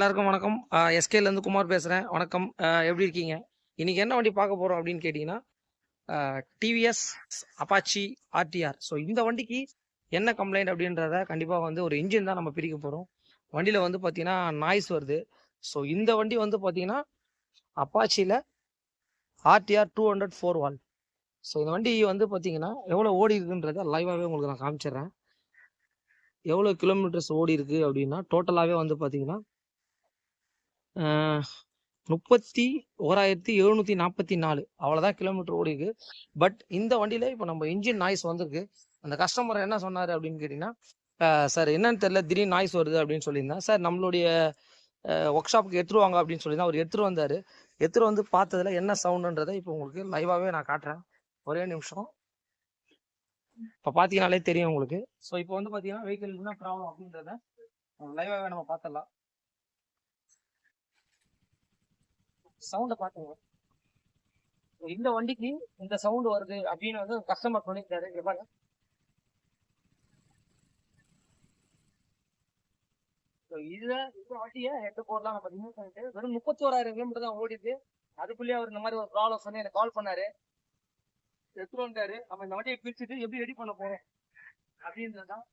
எல்லாருக்கும் வணக்கம். எஸ்கேலேருந்து குமார் பேசுகிறேன். வணக்கம். எப்படி இருக்கீங்க? இன்றைக்கி என்ன வண்டி பார்க்க போகிறோம் அப்படின்னு கேட்டிங்கன்னா, டிவிஎஸ் அப்பாச்சி RTR. ஸோ இந்த வண்டிக்கு என்ன கம்ப்ளைண்ட் அப்படின்றத கண்டிப்பாக வந்து ஒரு இன்ஜின் தான் நம்ம பிரிக்க போகிறோம். வண்டியில் வந்து பார்த்திங்கன்னா நாய்ஸ் வருது. ஸோ இந்த வண்டி வந்து பார்த்திங்கன்னா அப்பாச்சியில் RTR 200 4 வால். ஸோ இந்த வண்டி வந்து பார்த்திங்கன்னா எவ்வளோ ஓடி இருக்குன்றதை லைவாகவே உங்களுக்கு நான் காமிச்சிடுறேன். எவ்வளோ கிலோமீட்டர்ஸ் ஓடி இருக்குது அப்படின்னா டோட்டலாகவே வந்து பார்த்திங்கன்னா 31,744 அவ்வளோதான் கிலோமீட்டர் ஓடி இருக்கு. பட் இந்த வண்டியில் இப்போ நம்ம இன்ஜின் நாய்ஸ் வந்திருக்கு. அந்த கஸ்டமர் என்ன சொன்னார் அப்படின்னு கேட்டிங்கன்னா, சார் என்னன்னு தெரியல திடீர்னு நாய்ஸ் வருது அப்படின்னு சொல்லியிருந்தேன். சார் நம்மளுடைய ஒர்க் ஷாப்புக்கு எடுத்துருவாங்க அப்படின்னு சொல்லியிருந்தேன். அவர் எடுத்துகிட்டு வந்தார். எடுத்துகிட்டு வந்து பார்த்ததுல என்ன சவுண்டுன்றதை இப்போ உங்களுக்கு லைவாகவே நான் காட்டுறேன். ஒரே நிமிஷம். இப்போ பார்த்தீங்கன்னாலே தெரியும் உங்களுக்கு. ஸோ இப்போ வந்து பார்த்தீங்கன்னா வெஹிக்கிள் என்ன ப்ராப்ளம் அப்படின்றத லைவாகவே நம்ம பார்த்துடலாம். சவுண்டை பார்த்துங்க. இந்த வண்டிக்கு இந்த சவுண்ட் வருது அப்படின்னு வந்து கஸ்டமர் சொல்லியிருக்காரு. பாருங்க, இதுல இந்த வண்டியை ஹெட் போர்ட்லாம் நம்ம ரிமூவ் பண்ணிட்டு வெறும் 31,000 கிலோமீட்டர் தான் ஓடிது. அதுக்குள்ளேயே அவர் இந்த மாதிரி ஒரு ப்ராப்ளம் சொல்லி எனக்கு கால் பண்ணாரு, எடுத்துட்டு வந்தாரு. நம்ம இந்த வண்டியை பிரிச்சுட்டு எப்படி ரெடி பண்ண போறோம் அப்படின்றதுதான்.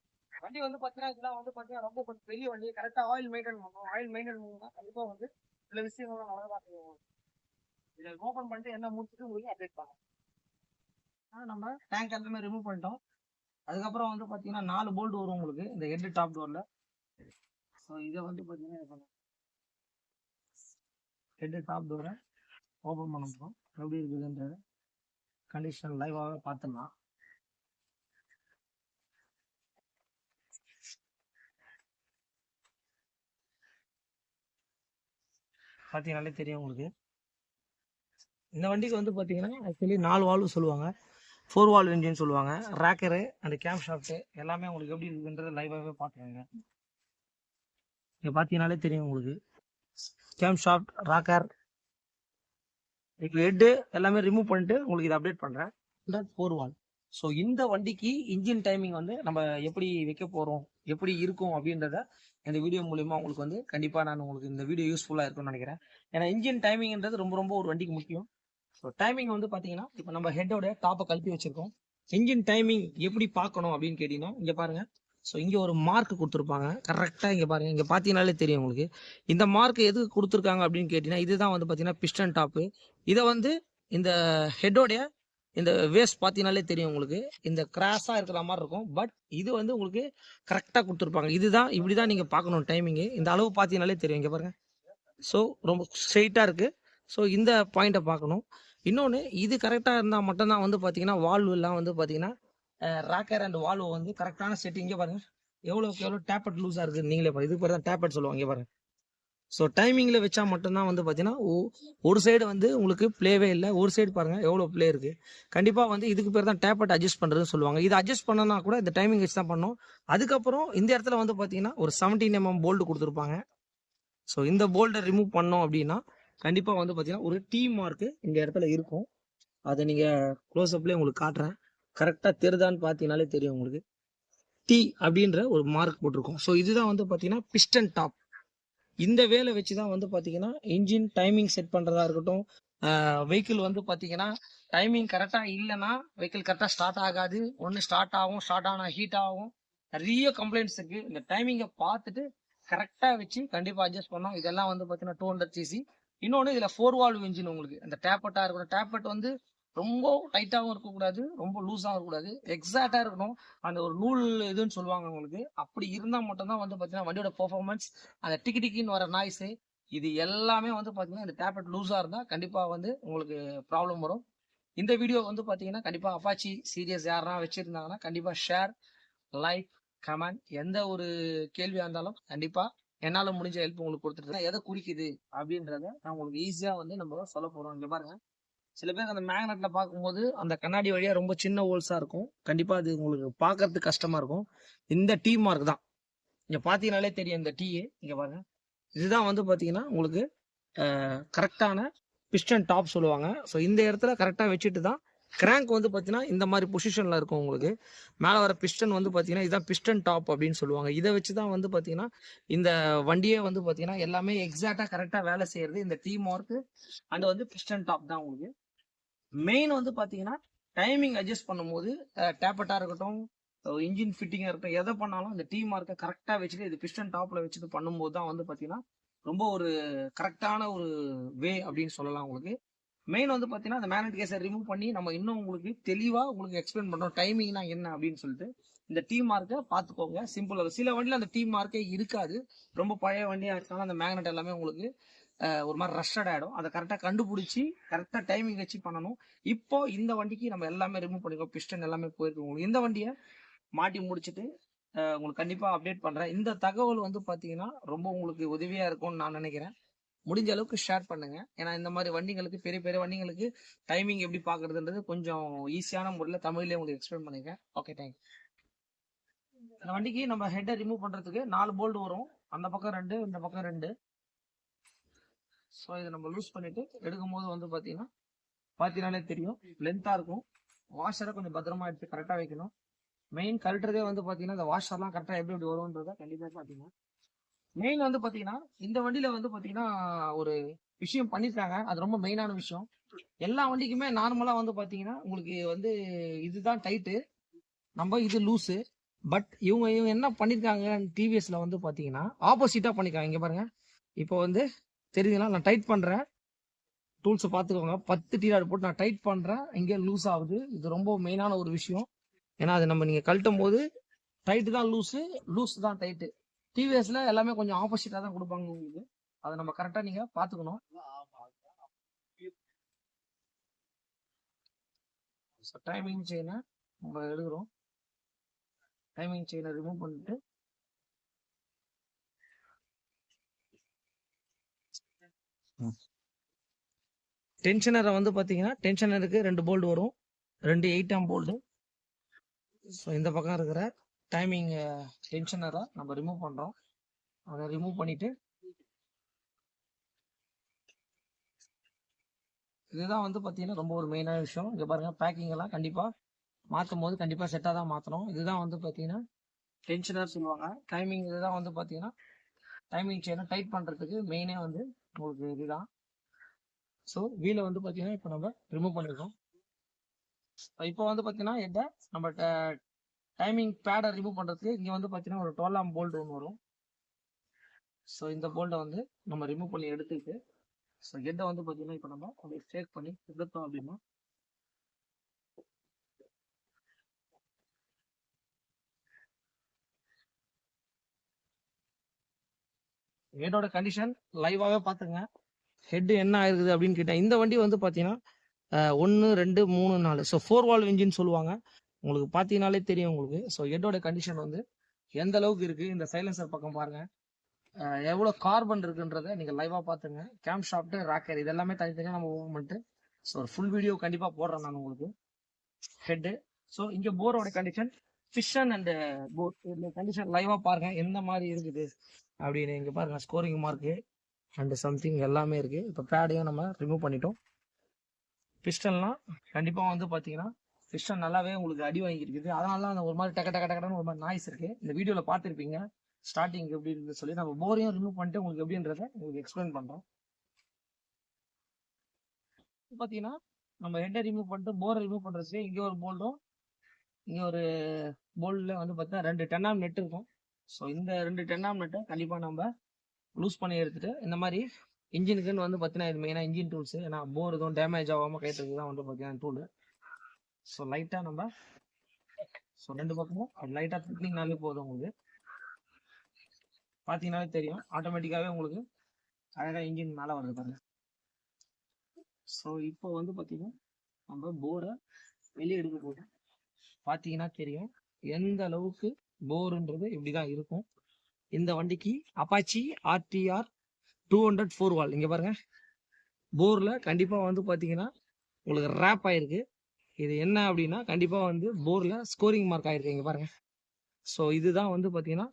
வண்டி வந்து பார்த்தீங்கன்னா இதெல்லாம் வந்து பார்த்தீங்கன்னா ரொம்ப கொஞ்சம் பெரிய வண்டி. கரெக்டாக ஆயில் மெயின்டைன் பண்ணணும். ஆயில் மெயின்டைன் பண்ணா கண்டிப்பாக வந்து சில விஷயங்கள்லாம் நல்லா பார்த்துக்கணும். இதை ஓப்பன் பண்ணிட்டு என்ன முடிச்சுட்டு உங்களுக்கு அப்டேட் பண்ணலாம். நம்ம டேங்க் எல்லாமே ரிமூவ் பண்ணிட்டோம். அதுக்கப்புறம் வந்து பார்த்தீங்கன்னா 4 போல்ட் வரும் உங்களுக்கு இந்த ஹெட் டாப் டோரில். ஸோ இதை வந்து பார்த்தீங்கன்னா ஹெட் டாப் டோரை ஓப்பன் பண்ண போகிறோம். எப்படி இருக்குதுன்றது கண்டிஷன் லைவாகவே பார்த்துடலாம். பார்த்தீங்கன்னாலே தெரியும் உங்களுக்கு. இந்த வண்டிக்கு வந்து பார்த்தீங்கன்னா ஆக்சுவலி 4 வால்வு சொல்லுவாங்க, 4 வால்வ் இன்ஜின் சொல்லுவாங்க. ராக்கரு அண்ட் கேம் ஷாஃப்ட்டு எல்லாமே உங்களுக்கு எப்படி இருக்குன்றது லைவாகவே பார்த்துக்கோங்க. இங்கே பார்த்தீங்கன்னாலே தெரியும் உங்களுக்கு. கேம் ஷாஃப்ட், ராக்கர், இப்போ ஹெட்டு எல்லாமே ரிமூவ் பண்ணிட்டு உங்களுக்கு இதை அப்டேட் பண்ணுறேன். 4 வால்வ். ஸோ இந்த வண்டிக்கு இன்ஜின் டைமிங் வந்து நம்ம எப்படி வைக்க போகிறோம், எப்படி இருக்கும் அப்படின்றத இந்த வீடியோ மூலிமா உங்களுக்கு வந்து கண்டிப்பாக நான் உங்களுக்கு இந்த வீடியோ யூஸ்ஃபுல்லாக இருக்கும்னு நினைக்கிறேன். ஏன்னா இன்ஜின் டைமிங்ன்றது ரொம்ப ரொம்ப ஒரு வண்டிக்கு முக்கியம். ஸோ டைமிங் வந்து பார்த்தீங்கன்னா இப்போ நம்ம ஹெட்டோட டாப்பை கழட்டி வச்சிருக்கோம். இன்ஜின் டைமிங் எப்படி பார்க்கணும் அப்படின்னு கேட்டிங்கன்னா இங்கே பாருங்கள். ஸோ இங்கே ஒரு மார்க் கொடுத்துருப்பாங்க கரெக்டாக. இங்கே பாருங்கள், இங்கே பார்த்தீங்கன்னாலே தெரியும் உங்களுக்கு. இந்த மார்க் எதுக்கு கொடுத்துருக்காங்க அப்படின்னு கேட்டிங்கன்னா இதுதான் வந்து பார்த்தீங்கன்னா பிஸ்டன் டாப்பு. இதை வந்து இந்த ஹெட்டோடைய இந்த வேஸ்ட் பார்த்தீங்கன்னாலே தெரியும் உங்களுக்கு. இந்த கிராஸாக இருக்கிற மாதிரி இருக்கும். பட் இது வந்து உங்களுக்கு கரெக்டாக கொடுத்துருப்பாங்க. இதுதான் இப்படி தான் நீங்கள் பார்க்கணும் டைமிங்கு. இந்த அளவு பார்த்தீங்கன்னாலே தெரியும். இங்கே பாருங்கள். ஸோ ரொம்ப ஸ்ட்ரெயிட்டாக இருக்குது. ஸோ இந்த பாயிண்ட்டை பார்க்கணும். இன்னொன்று, இது கரெக்டாக இருந்தால் மட்டும்தான் வந்து பார்த்தீங்கன்னா வால்வெல்லாம் வந்து பார்த்தீங்கன்னா ராக்கர் அண்ட் வால்வு வந்து கரெக்டான செட்டிங். இங்கே பாருங்கள் எவ்வளோ டேப்பட் லூஸாக இருக்குது நீங்களே பாருங்கள். இதுக்கு பேர் தான் டேப்பட் சொல்லுவாங்க. இங்கே பாருங்கள். ஸோ டைமிங்கில் வச்சா மட்டும்தான் வந்து பார்த்தீங்கன்னா ஒரு சைடு வந்து உங்களுக்கு ப்ளேவே இல்லை, ஒரு சைடு பாருங்கள் எவ்வளோ ப்ளே இருக்குது. கண்டிப்பாக வந்து இதுக்கு பேர் தான் டேப்பட் அட்ஜஸ்ட் பண்ணுறதுன்னு சொல்லுவாங்க. இதை அட்ஜஸ்ட் பண்ணனா கூட இந்த டைமிங் வச்சு தான் பண்ணோம். அதுக்கப்புறம் இந்த இடத்துல வந்து பார்த்தீங்கன்னா ஒரு 17 mm போல்டு கொடுத்துருப்பாங்க. ஸோ இந்த போல்டை ரிமூவ் பண்ணோம் அப்படின்னா கண்டிப்பாக வந்து பார்த்தீங்கன்னா ஒரு டீ மார்க்கு இந்த இடத்துல இருக்கும். அதை நீங்கள் க்ளோஸ்அப்லேயே உங்களுக்கு காட்டுறேன். கரெக்டாக தெரிதான்னு பார்த்தீங்கன்னாலே தெரியும் உங்களுக்கு. டீ அப்படின்ற ஒரு மார்க் போட்டிருக்கோம். ஸோ இதுதான் வந்து பார்த்தீங்கன்னா பிஸ்டன் டாப். இந்த வேலை வச்சு தான் வந்து பார்த்தீங்கன்னா இன்ஜின் டைமிங் செட் பண்ணுறதா இருக்கட்டும். வெஹிக்கிள் வந்து பார்த்தீங்கன்னா டைமிங் கரெக்டாக இல்லைன்னா வெஹிக்கிள் கரெக்டாக ஸ்டார்ட் ஆகாது. ஒன்று ஸ்டார்ட் ஆகும், ஸ்டார்ட் ஆனால் ஹீட் ஆகும். நிறைய கம்ப்ளைண்ட்ஸ் இருக்குது. இந்த டைமிங்கை பார்த்துட்டு கரெக்டாக வச்சு கண்டிப்பாக அட்ஜஸ்ட் பண்ணோம். இதெல்லாம் வந்து பார்த்தீங்கன்னா 200 cc. இன்னொன்று இதில் 4 வால்வ் இன்ஜின் உங்களுக்கு. இந்த டேப்பட்டாக இருக்கணும். டேப்பட் வந்து ரொம்ப டைட்டாகவும் இருக்கக்கூடாது, ரொம்ப லூஸாகவும் இருக்கக்கூடாது, எக்ஸாக்டாக இருக்கணும். அந்த ஒரு நூல் இதுன்னு சொல்லுவாங்க உங்களுக்கு. அப்படி இருந்தால் மட்டும்தான் வந்து பார்த்தீங்கன்னா வண்டியோட பெர்ஃபார்மன்ஸ், அந்த டிக்கின்னு வர நாய்ஸு, இது எல்லாமே வந்து பார்த்தீங்கன்னா இந்த டேப்பட் லூஸாக இருந்தால் கண்டிப்பாக வந்து உங்களுக்கு ப்ராப்ளம் வரும். இந்த வீடியோ வந்து பார்த்தீங்கன்னா கண்டிப்பாக அப்பாச்சி சீரியஸ் யாரெல்லாம் வச்சுருந்தாங்கன்னா கண்டிப்பாக ஷேர், லைக், கமெண்ட், எந்த ஒரு கேள்வியாக இருந்தாலும் கண்டிப்பாக என்னால் முடிஞ்ச ஹெல்ப் உங்களுக்கு கொடுத்துட்டு எதை குறிக்குது அப்படின்றத நான் உங்களுக்கு ஈஸியாக வந்து நம்ம சொல்ல போகிறோம். இங்கே பாருங்கள், சில பேர் அந்த மேக்னெட்டில் பார்க்கும்போது அந்த கண்ணாடி வழியாக ரொம்ப சின்ன ஹோல்ஸாக இருக்கும். கண்டிப்பாக அது உங்களுக்கு பார்க்கறதுக்கு கஷ்டமாக இருக்கும். இந்த டீ மார்க் தான் இங்கே பார்த்தீங்கன்னாலே தெரியும். இந்த டீ இங்கே பாருங்கள், இதுதான் வந்து பார்த்தீங்கன்னா உங்களுக்கு கரெக்டான பிஸ்டன் டாப் சொல்லுவாங்க. ஸோ இந்த இடத்துல கரெக்டாக வச்சுட்டு தான் கிராங்க் வந்து பார்த்தீங்கன்னா இந்த மாதிரி பொசிஷனில் இருக்கும் உங்களுக்கு. மேலே வர பிஸ்டன் வந்து பார்த்தீங்கன்னா இதுதான் பிஸ்டன் டாப் அப்படின்னு சொல்லுவாங்க. இதை வச்சு தான் வந்து பார்த்தீங்கன்னா இந்த வண்டியே வந்து பார்த்தீங்கன்னா எல்லாமே எக்ஸாக்டாக கரெக்டாக வேலை செய்கிறது இந்த டீ மார்க்கு அண்ட் வந்து பிஸ்டன் டாப் தான் உங்களுக்கு. மெயின் வந்து பார்த்தீங்கன்னா டைமிங் அட்ஜஸ்ட் பண்ணும்போது டேப்பட்டாக இருக்கட்டும், இன்ஜின் ஃபிட்டிங்காக இருக்கட்டும், எதை பண்ணாலும் இந்த டீ மார்க்கை கரெக்டாக வச்சுட்டு இது பிஸ்டன் டாப்பில் வச்சுட்டு பண்ணும்போது தான் வந்து பார்த்தீங்கன்னா ரொம்ப ஒரு கரெக்டான ஒரு வே அப்படின்னு சொல்லலாம் உங்களுக்கு. மெயின் வந்து பார்த்தீங்கன்னா அந்த மேக்னெட் கேஸை ரிமூவ் பண்ணி நம்ம இன்னும் உங்களுக்கு தெளிவாக உங்களுக்கு எக்ஸ்பிளைன் பண்ணுறோம் டைமிங்னா என்ன அப்படின்னு சொல்லிட்டு. இந்த டீ மார்க்கை பார்த்துக்கோங்க, சிம்பிளாக. சில வண்டியில் அந்த டீ மார்க்கே இருக்காது, ரொம்ப பழைய வண்டியாக இருக்காங்க, அந்த மேக்னெட் எல்லாமே உங்களுக்கு ஒரு மாதிரி ரஷ்ஷட் ஆகிடும். அதை கரெக்டாக கண்டுபிடிச்சி கரெக்டாக டைமிங் வச்சு பண்ணணும். இப்போ இந்த வண்டிக்கு நம்ம எல்லாமே ரிமூவ் பண்ணிக்கோ, பிஸ்டன் எல்லாமே போயிருக்கு உங்களுக்கு. இந்த வண்டியை மாட்டி முடிச்சுட்டு உங்களுக்கு கண்டிப்பாக அப்டேட் பண்ணுறேன். இந்த தகவல் வந்து பார்த்தீங்கன்னா ரொம்ப உங்களுக்கு உதவியாக இருக்கும்னு நான் நினைக்கிறேன். முடிஞ்ச அளவுக்கு ஷேர் பண்ணுங்க. ஏன்னா இந்த மாதிரி வண்டிங்களுக்கு, பெரிய பெரிய வண்டிங்களுக்கு டைமிங் எப்படி பார்க்கறதுன்றது கொஞ்சம் ஈஸியான முறையில் தமிழ்லேயே உங்களுக்கு எக்ஸ்பிளைன் பண்ணிருக்கேன். Okay, thank you. இந்த வண்டிக்கு நம்ம ஹெட்டை ரிமூவ் பண்ணுறதுக்கு 4 போல்ட் வரும். அந்த பக்கம் 2, இந்த பக்கம் 2. ஸோ இதை நம்ம லூஸ் பண்ணிட்டு எடுக்கும் போது வந்து பார்த்தீங்கன்னாலே தெரியும், லென்த்தாக இருக்கும். வாஷரை கொஞ்சம் பத்திரமா எடுத்து கரெக்டாக வைக்கணும். மெயின் கழட்டுறதே வந்து பார்த்தீங்கன்னா இந்த வாஷர்லாம் கரெக்டாக எப்படி எப்படி வரும்ன்றதை கண்டிப்பாக பார்த்தீங்கன்னா. மெயின் வந்து பார்த்தீங்கன்னா இந்த வண்டியில் வந்து பார்த்தீங்கன்னா ஒரு விஷயம் பண்ணியிருக்காங்க, அது ரொம்ப மெயினான விஷயம். எல்லா வண்டிக்குமே நார்மலாக வந்து பார்த்தீங்கன்னா உங்களுக்கு வந்து இதுதான் டைட்டு, நம்ம இது லூஸு. பட் இவங்க என்ன பண்ணியிருக்காங்க டிவிஎஸ்ல வந்து பார்த்தீங்கன்னா ஆப்போசிட்டாக பண்ணியிருக்காங்க. இங்கே பாருங்க, இப்போ வந்து தெரியுதுங்களா, நான் டைட் பண்ணுறேன், டூல்ஸை பார்த்துக்கோங்க, 10 டீராய்டு போட்டு நான் டைட் பண்ணுறேன், இங்கே லூஸ் ஆகுது. இது ரொம்ப மெயினான ஒரு விஷயம். ஏன்னா அது நம்ம நீங்கள் கழட்டும் போது டைட்டு தான் லூஸு, லூஸ் தான் டைட்டு. டிவிஎஸ்ல எல்லாமே கொஞ்சம் ஆப்போசிட்டாக தான் கொடுப்பாங்க உங்களுக்கு. அதை நம்ம கரெக்டாக நீங்கள் பார்த்துக்கணும். டைமிங் செயினை நம்ம எடுக்கிறோம். டைமிங் செயினை ரிமூவ் பண்ணிட்டு டென்ஷனரை வந்து பார்த்தீங்கன்னா டென்ஷனருக்கு 2 போல்டு வரும், 2 8ஆம் போல்டு. ஸோ இந்த பக்கம் இருக்கிற டைமிங் டென்ஷனரை நம்ம ரிமூவ் பண்ணுறோம். அதை ரிமூவ் பண்ணிட்டு இதுதான் வந்து பார்த்தீங்கன்னா ரொம்ப ஒரு மெயினான விஷயம். இங்கே பாருங்க, பேக்கிங் எல்லாம் கண்டிப்பாக மாற்றும் போது கண்டிப்பாக செட்டாக தான் மாற்றணும். இதுதான் வந்து பார்த்தீங்கன்னா டென்ஷனர் சொல்லுவாங்க. டைமிங் இதுதான் வந்து பார்த்தீங்கன்னா டைமிங் செயினை டைட் பண்ணுறதுக்கு மெயினே வந்து உங்களுக்கு இதுதான். ஸோ வீலை வந்து பார்த்தீங்கன்னா இப்போ நம்ம ரிமூவ் பண்ணியிருக்கோம். இப்போ வந்து பார்த்தீங்கன்னா எட்ட நம்ம டைமிங் பேடை ரிமூவ் பண்ணுறதுக்கு இங்கே வந்து பார்த்தீங்கன்னா ஒரு 12ஆம் போல்ட் ஒன்று வரும். ஸோ இந்த போல்ட்டை வந்து நம்ம ரிமூவ் பண்ணி எடுத்துக்கிட்டு ஸோ ஹெட்டை வந்து பார்த்தீங்கன்னா இப்போ நம்ம அப்படியே ஸ்டேக் பண்ணி எடுத்தோம் அப்படின்னா ஹெட்டோட கண்டிஷன் லைவாகவே பார்த்துங்க. ஹெட் என்ன ஆயிருக்குது அப்படின்னு கேட்டேன். இந்த வண்டி வந்து பார்த்தீங்கன்னா 1 2 3 4 ஸோ 4 வால்வ் இன்ஜின் சொல்லுவாங்க. உங்களுக்கு பார்த்தீங்கன்னாலே தெரியும் உங்களுக்கு. ஸோ ஹெட்டோட கண்டிஷன் வந்து எந்த அளவுக்கு இருக்குது, இந்த சைலன்சர் பக்கம் பாருங்கள், எவ்வளோ கார்பன் இருக்குன்றதை நீங்கள் லைவாக பார்த்துங்க. கேம் ஷாஃப்ட், ராக்கர் இது எல்லாமே தனித்தனியாக நம்ம ஓப்பன் பண்ணிட்டு ஸோ ஒரு ஃபுல் வீடியோ கண்டிப்பாக போடுறேன் நான் உங்களுக்கு. ஹெட்டு, ஸோ இங்கே போரோட கண்டிஷன், ஃபிஷன் அண்ட் போர் இந்த கண்டிஷன் லைவாக பாருங்கள் எந்த மாதிரி இருக்குது அப்படின்னு. இங்கே பாருங்கள், ஸ்கோரிங் மார்க்கு அண்டு சம்திங் எல்லாமே இருக்குது. இப்போ பேடையும் நம்ம ரிமூவ் பண்ணிட்டோம். பிஸ்டன்லாம் கண்டிப்பாக வந்து பார்த்தீங்கன்னா பிஸ்டன் நல்லாவே உங்களுக்கு அடி வாங்கியிருக்குது. அதனால தான் அந்த ஒரு மாதிரி டக்க டக்க டக்கன்னு ஒரு மாதிரி நாய்ஸ் இருக்குது. இந்த வீடியோவில் பார்த்துருப்பீங்க ஸ்டார்டிங் எப்படி இருக்குன்னு சொல்லி. நம்ம போரையும் ரிமூவ் பண்ணிட்டு உங்களுக்கு எப்படின்றத உங்களுக்கு எக்ஸ்பிளைன் பண்ணுறோம். பார்த்தீங்கன்னா நம்ம ஹெட்டை ரிமூவ் பண்ணிட்டு போரை ரிமூவ் பண்ணுறதுக்கு இங்கே ஒரு போல்டும் இங்கே ஒரு போல்டில் வந்து பார்த்தீங்கன்னா 2 10ஆம் நெட் இருக்கும். ஸோ இந்த 2 10ஆம் நெட்டை கண்டிப்பாக நம்ம லூஸ் பண்ணி எடுத்துகிட்டு இந்த மாதிரி இன்ஜினுக்குன்னு வந்து பார்த்தீங்கன்னா இது மெயினாக இன்ஜின் டூல்ஸு. ஏன்னா போர் எதுவும் டேமேஜ் ஆகாமல் கைட்டுறதுக்கு தான் வந்து பார்த்தீங்கன்னா டூலு. ஸோ லைட்டாக நம்ம ஸோ 2 பக்கமும் லைட்டாக திக்னிங்னாலே போதும். உங்களுக்கு பார்த்தீங்கன்னாலே தெரியும், ஆட்டோமேட்டிக்காகவே உங்களுக்கு அழகாக இன்ஜின் மேலே வருது பாருங்க. ஸோ இப்போ வந்து பார்த்தீங்கன்னா நம்ம போரை வெளியே எடுக்க போதும். பார்த்தீங்கன்னா தெரியும் எந்த அளவுக்கு போருன்றது இப்படி தான் இருக்கும். இந்த வண்டிக்கு அப்பாச்சி RTR 200 4 வால் இங்கே பாருங்க, போரில் கண்டிப்பாக வந்து பார்த்தீங்கன்னா உங்களுக்கு ரேப் ஆயிருக்கு. இது என்ன அப்படின்னா கண்டிப்பாக வந்து போரில் ஸ்கோரிங் மார்க் ஆயிருக்கு. இங்கே பாருங்க. ஸோ இதுதான் வந்து பார்த்தீங்கன்னா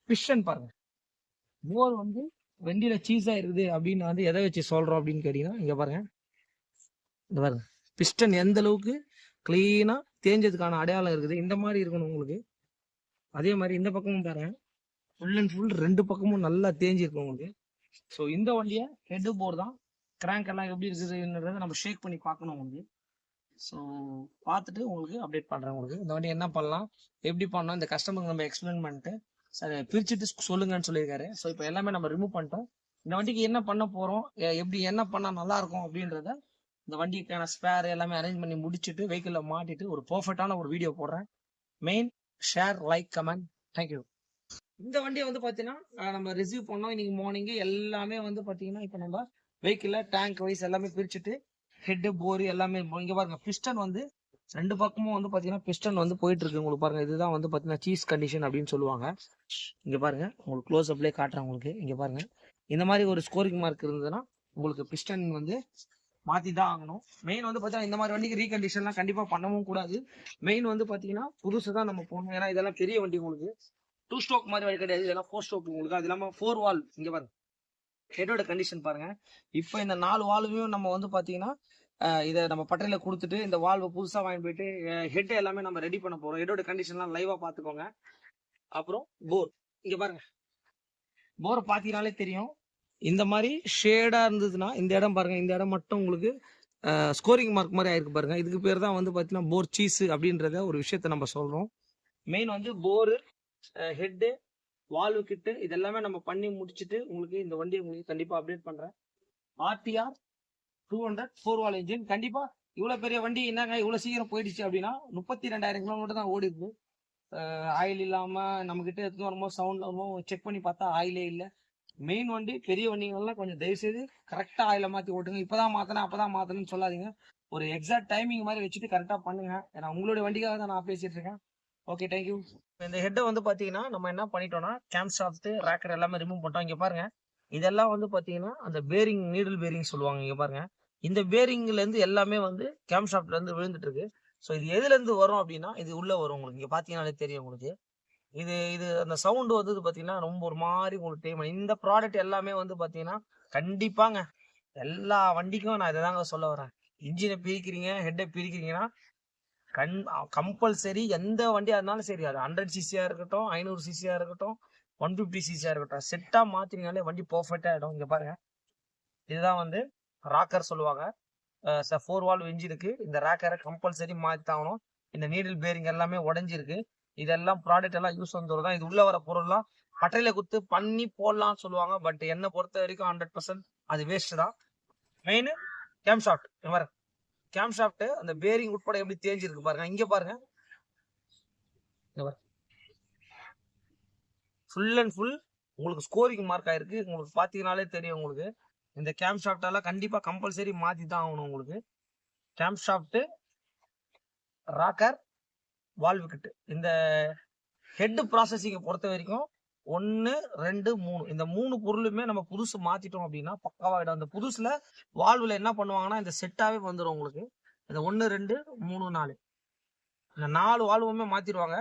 பிஸ்டன் பாருங்க. போர் வந்து வண்டியில் சீஸாக இருக்குது அப்படின்னு வந்து எதை வச்சு சொல்கிறோம் அப்படின்னு கேட்டிங்கன்னா இங்கே பாருங்க, இந்த பாருங்க பிஸ்டன் எந்த அளவுக்கு கிளீனாக தேஞ்சதுக்கான அடையாளம் இருக்குது. இந்த மாதிரி இருக்கணும் உங்களுக்கு. அதே மாதிரி இந்த பக்கமும் பாருங்க, ஃபுல் அண்ட் ஃபுல் 2 பக்கமும் நல்லா தேஞ்சிருக்கும் உங்களுக்கு. ஸோ இந்த வண்டியை ஹெட்டு போர் தான், கிராங்க் எல்லாம் எப்படி இருக்குதுன்றதை நம்ம ஷேக் பண்ணி பார்க்கணும் உங்களுக்கு. ஸோ பார்த்துட்டு உங்களுக்கு அப்டேட் பண்ணுறேன் உங்களுக்கு. இந்த வண்டி என்ன பண்ணலாம், எப்படி பண்ணலாம், இந்த கஸ்டமருக்கு நம்ம எக்ஸ்பிளைன் பண்ணிட்டு சார் பிரிச்சுட்டு சொல்லுங்கன்னு சொல்லியிருக்காரு. ஸோ இப்போ எல்லாமே நம்ம ரிமூவ் பண்ணிட்டோம். இந்த வண்டிக்கு என்ன பண்ண போகிறோம், எப்படி என்ன பண்ணால் நல்லா இருக்கும் அப்படின்றத இந்த வண்டிக்கான ஸ்பேர் எல்லாமே அரேஞ்ச் பண்ணி முடிச்சுட்டு வெஹிக்கிளில் மாட்டிட்டு ஒரு பர்ஃபெக்டான ஒரு வீடியோ போடுறேன். Main share, like, comment. Thank you. இந்த வண்டியை வந்து பார்த்தீங்கன்னா நம்ம ரிசீவ் பண்ணோம் இன்னைக்கு மார்னிங்கு. எல்லாமே வந்து பார்த்தீங்கன்னா இப்போ நம்ம வெஹிக்கிளில் டேங்க் வைஸ் எல்லாமே பிரிச்சுட்டு ஹெட்டு போர் எல்லாமே இங்கே பாருங்க. பிஸ்டன் வந்து 2 பக்கமும் வந்து பார்த்தீங்கன்னா பிஸ்டன் வந்து போயிட்டு இருக்கு உங்களுக்கு பாருங்க. இதுதான் வந்து பார்த்தீங்கன்னா சீஸ் கண்டிஷன் அப்படின்னு சொல்லுவாங்க. இங்கே பாருங்க, உங்களுக்கு க்ளோஸ் அப்லேயே காட்டுறேன் உங்களுக்கு. இங்கே பாருங்க, இந்த மாதிரி ஒரு ஸ்கோரிங் மார்க் இருந்ததுன்னா உங்களுக்கு பிஸ்டன் வந்து மாற்றி தான் ஆகணும். மெயின் வந்து பார்த்தீங்கன்னா இந்த மாதிரி வண்டிக்கு ரீகண்டிஷன்லாம் கண்டிப்பாக பண்ணவும் கூடாது. மெயின் வந்து பார்த்தீங்கன்னா புதுசு தான் நம்ம போகணும். ஏன்னா இதெல்லாம் பெரிய வண்டி உங்களுக்கு, 2 ஸ்ட்ரோக் மாதிரி வழி கிடையாது, இதெல்லாம் 4 ஸ்ட்ரோக் உங்களுக்கு. அது இல்லாமல் 4 வால். இங்கே பாருங்க ஹெட்டோட கண்டிஷன் பாருங்க. இப்போ இந்த 4 வால்வையும் நம்ம வந்து பார்த்தீங்கன்னா இதை நம்ம பட்டறையில் கொடுத்துட்டு இந்த வால்வை புதுசாக வாங்கி போயிட்டு ஹெட் எல்லாமே நம்ம ரெடி பண்ண போகிறோம். ஹெட்டோட கண்டிஷன்லாம் லைவாக பார்த்துக்கோங்க. அப்புறம் போர் இங்கே பாருங்க, போரை பார்த்தீங்கனாலே தெரியும். இந்த மாதிரி ஷேடாக இருந்ததுன்னா இந்த இடம் பாருங்க, இந்த இடம் மட்டும் உங்களுக்கு ஸ்கோரிங் மார்க் மாதிரி ஆயிருக்கு பாருங்க. இதுக்கு பேர் தான் வந்து பார்த்தீங்கன்னா போர் சீஸ் அப்படின்றத ஒரு விஷயத்த நம்ம சொல்கிறோம். மெயின் வந்து போரு, ஹெட்டு, வால்வு கிட்டு இதெல்லாமே நம்ம பண்ணி முடிச்சுட்டு உங்களுக்கு இந்த வண்டி உங்களுக்கு கண்டிப்பாக அப்டேட் பண்ணுறேன். RTR 200 4 வால் இன்ஜின். கண்டிப்பாக இவ்வளோ பெரிய வண்டி என்னங்க இவ்வளோ சீக்கிரம் போயிடுச்சு அப்படின்னா 32,000 கிலோமீட்டர் தான் ஓடி இருக்கு. ஆயில் இல்லாமல் நம்மக்கிட்ட எடுத்து வரும்போது சவுண்ட் வரும்போது செக் பண்ணி பார்த்தா ஆயிலே இல்லை. மெயின் வண்டி பெரிய வண்டிங்கள்லாம் கொஞ்சம் தயவுசெய்து கரெக்டாக ஆயிலை மாற்றி ஓட்டுங்க. இப்போ தான் மாற்றினேன் அப்போ தான் மாற்றணும்னு சொல்லாதீங்க. ஒரு எக்ஸாக்ட் டைமிங் மாதிரி வச்சுட்டு கரெக்டாக பண்ணுங்க. ஏன்னா உங்களுடைய வண்டிக்காக தான் நான் பேசிட்டு இருக்கேன். Okay, thank you. இந்த ஹெட்டை வந்து பார்த்தீங்கன்னா நம்ம என்ன பண்ணிட்டோம்னா கேம் ஷாஃப்ட், ராக்கர் எல்லாமே ரிமூவ் பண்ணிட்டோம். இங்கே பாருங்க, இதெல்லாம் வந்து பார்த்தீங்கன்னா அந்த பேரிங், நீடில் பேரிங் சொல்லுவாங்க. இங்கே பாருங்க, இந்த பேரிங்லேருந்து எல்லாமே வந்து கேம் ஷாஃப்ட்லேருந்து விழுந்துட்டு இருக்கு. ஸோ இது எதுலேருந்து வரும் அப்படின்னா இது உள்ளே வரும் உங்களுக்கு. இங்கே பார்த்தீங்கன்னாலே தெரியும் உங்களுக்கு. இது இது அந்த சவுண்டு வந்து பார்த்தீங்கன்னா ரொம்ப ஒரு மாதிரி உங்களுக்கு டைம். இந்த ப்ராடக்ட் எல்லாமே வந்து பார்த்தீங்கன்னா கண்டிப்பாங்க எல்லா வண்டிக்கும் நான் இதை தாங்க சொல்ல வரேன். இன்ஜினை பிரிக்கிறீங்க, ஹெட்டை பிரிக்கிறீங்கன்னா கம்பல்சரி எந்த வண்டியாக இருந்தாலும் சரி, அது 100 சிசியாக இருக்கட்டும், 500 சிசியாக இருக்கட்டும், 150 சிசியாக இருக்கட்டும், செட்டாக மாற்றினாலே வண்டி பர்ஃபெக்டாக ஆகிடும். இங்கே பாருங்க, இதுதான் வந்து ராக்கர் சொல்லுவாங்க. 4 வால்வ் இன்ஜினுக்கு இந்த ராக்கரை கம்பல்சரி மாற்றித்தாகணும். இந்த நீடில் பேரிங் எல்லாமே உடஞ்சிருக்கு. இதெல்லாம் ப்ராடக்ட் எல்லாம் யூஸ் வந்துடும் தான். இது உள்ள வர பொருள்லாம் பட்டையில குத்து பண்ணி போடலாம்னு சொல்லுவாங்க. பட் என்னை பொறுத்த வரைக்கும் 100% அது வேஸ்ட் தான். Main game shaft. பாருங்க, கேம் ஷாஃப்ட் அந்த பேரிங் உட்பட எப்படி தேஞ்சிருக்கு பாருங்க. இங்க பாருங்க, ஃபுல் அண்ட் ஃபுல் உங்களுக்கு ஸ்கோரிங் மார்க் ஆயிருக்கு. உங்களுக்கு பார்த்தீங்கனாலே தெரியும் உங்களுக்கு. இந்த கேம் ஷாஃப்டால கண்டிப்பா கம்பல்சரி மாத்தி தான் ஆகணும் உங்களுக்கு. கேம் ஷாஃப்ட், ராக்கர், வால்வு கிட்டு, இந்த ஹெட் ப்ராசஸிங்கை பொறுத்த வரைக்கும் 1, 2, 3 இந்த 3 பொருளுமே நம்ம புதுசு மாத்திட்டோம் அப்படின்னா பக்காவாயிடும். அந்த புதுசுல வால்வுல என்ன பண்ணுவாங்கன்னா இந்த செட்டாவே வந்துடும் உங்களுக்கு. இந்த 1, 2, 3, 4 இந்த 4 வால்வுமே மாத்திடுவாங்க.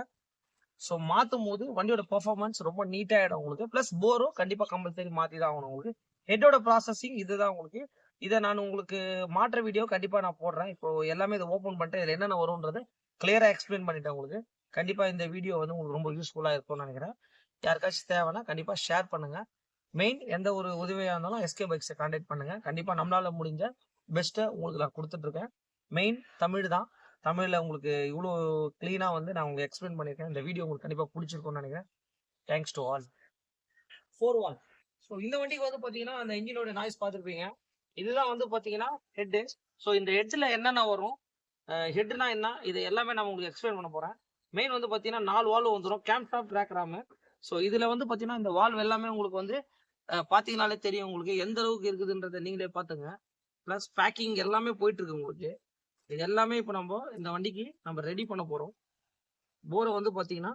ஸோ மாற்றும் போது வண்டியோட பெர்ஃபார்மன்ஸ் ரொம்ப நீட்டாகிடும் உங்களுக்கு. ப்ளஸ் போரும் கண்டிப்பாக கம்பல்சரி மாற்றி தான் ஆகணும் உங்களுக்கு. ஹெட்டோட ப்ராசஸிங் இதுதான் உங்களுக்கு. இதை நான் உங்களுக்கு மாற்ற வீடியோ கண்டிப்பாக நான் போடுறேன். இப்போ எல்லாமே இதை ஓப்பன் பண்ணிட்டு இதில் என்னென்ன வரும்ன்றது கிளியராக எக்ஸ்பிளைன் பண்ணிட்டேன் உங்களுக்கு. கண்டிப்பாக இந்த வீடியோ வந்து உங்களுக்கு ரொம்ப யூஸ்ஃபுல்லாக இருக்கும்னு நினைக்கிறேன். யாருக்காச்சும் தேவைன்னா கண்டிப்பாக ஷேர் பண்ணுங்கள். மெயின் எந்த ஒரு உதவியாக இருந்தாலும் எஸ்கே பைக்ஸை கான்டாக்ட் பண்ணுங்கள். கண்டிப்பாக நம்மளால் முடிஞ்ச பெஸ்ட்டை உங்களுக்கு நான் கொடுத்துட்ருக்கேன். மெயின் தமிழ் தான். தமிழில் உங்களுக்கு இவ்வளோ க்ளீனாக வந்து நான் உங்களுக்கு எக்ஸ்பிளைன் பண்ணியிருக்கேன். இந்த வீடியோ உங்களுக்கு கண்டிப்பாக பிடிச்சிருக்கும்னு நினைக்கிறேன். Thanks to all. 4 wall. So இந்த வண்டிக்கு வந்து பார்த்தீங்கன்னா அந்த இன்ஜினோட நாய்ஸ் பார்த்துருப்பீங்க. இதுதான் வந்து பார்த்தீங்கன்னா ஹெட்டு. ஸோ இந்த ஹெட்டில் என்னென்ன வரும், ஹெட்னா என்ன, இது எல்லாமே நான் உங்களுக்கு எக்ஸ்பிளைன் பண்ண போகிறேன். மெயின் வந்து பார்த்தீங்கன்னா 4 வால்வு வந்துடும். Game shaft, rock Ramu. So இதில் வந்து பார்த்தீங்கன்னா இந்த வால்வ் எல்லாமே உங்களுக்கு வந்து பார்த்தீங்கனாலே தெரியும் உங்களுக்கு எந்த அளவுக்கு இருக்குதுன்றதை நீங்களே பார்த்துங்க. ப்ளஸ் பேக்கிங் எல்லாமே போயிட்டுருக்கு உங்களுக்கு. இது எல்லாமே இப்போ நம்ம இந்த வண்டிக்கு நம்ம ரெடி பண்ண போகிறோம். போரை வந்து பார்த்தீங்கன்னா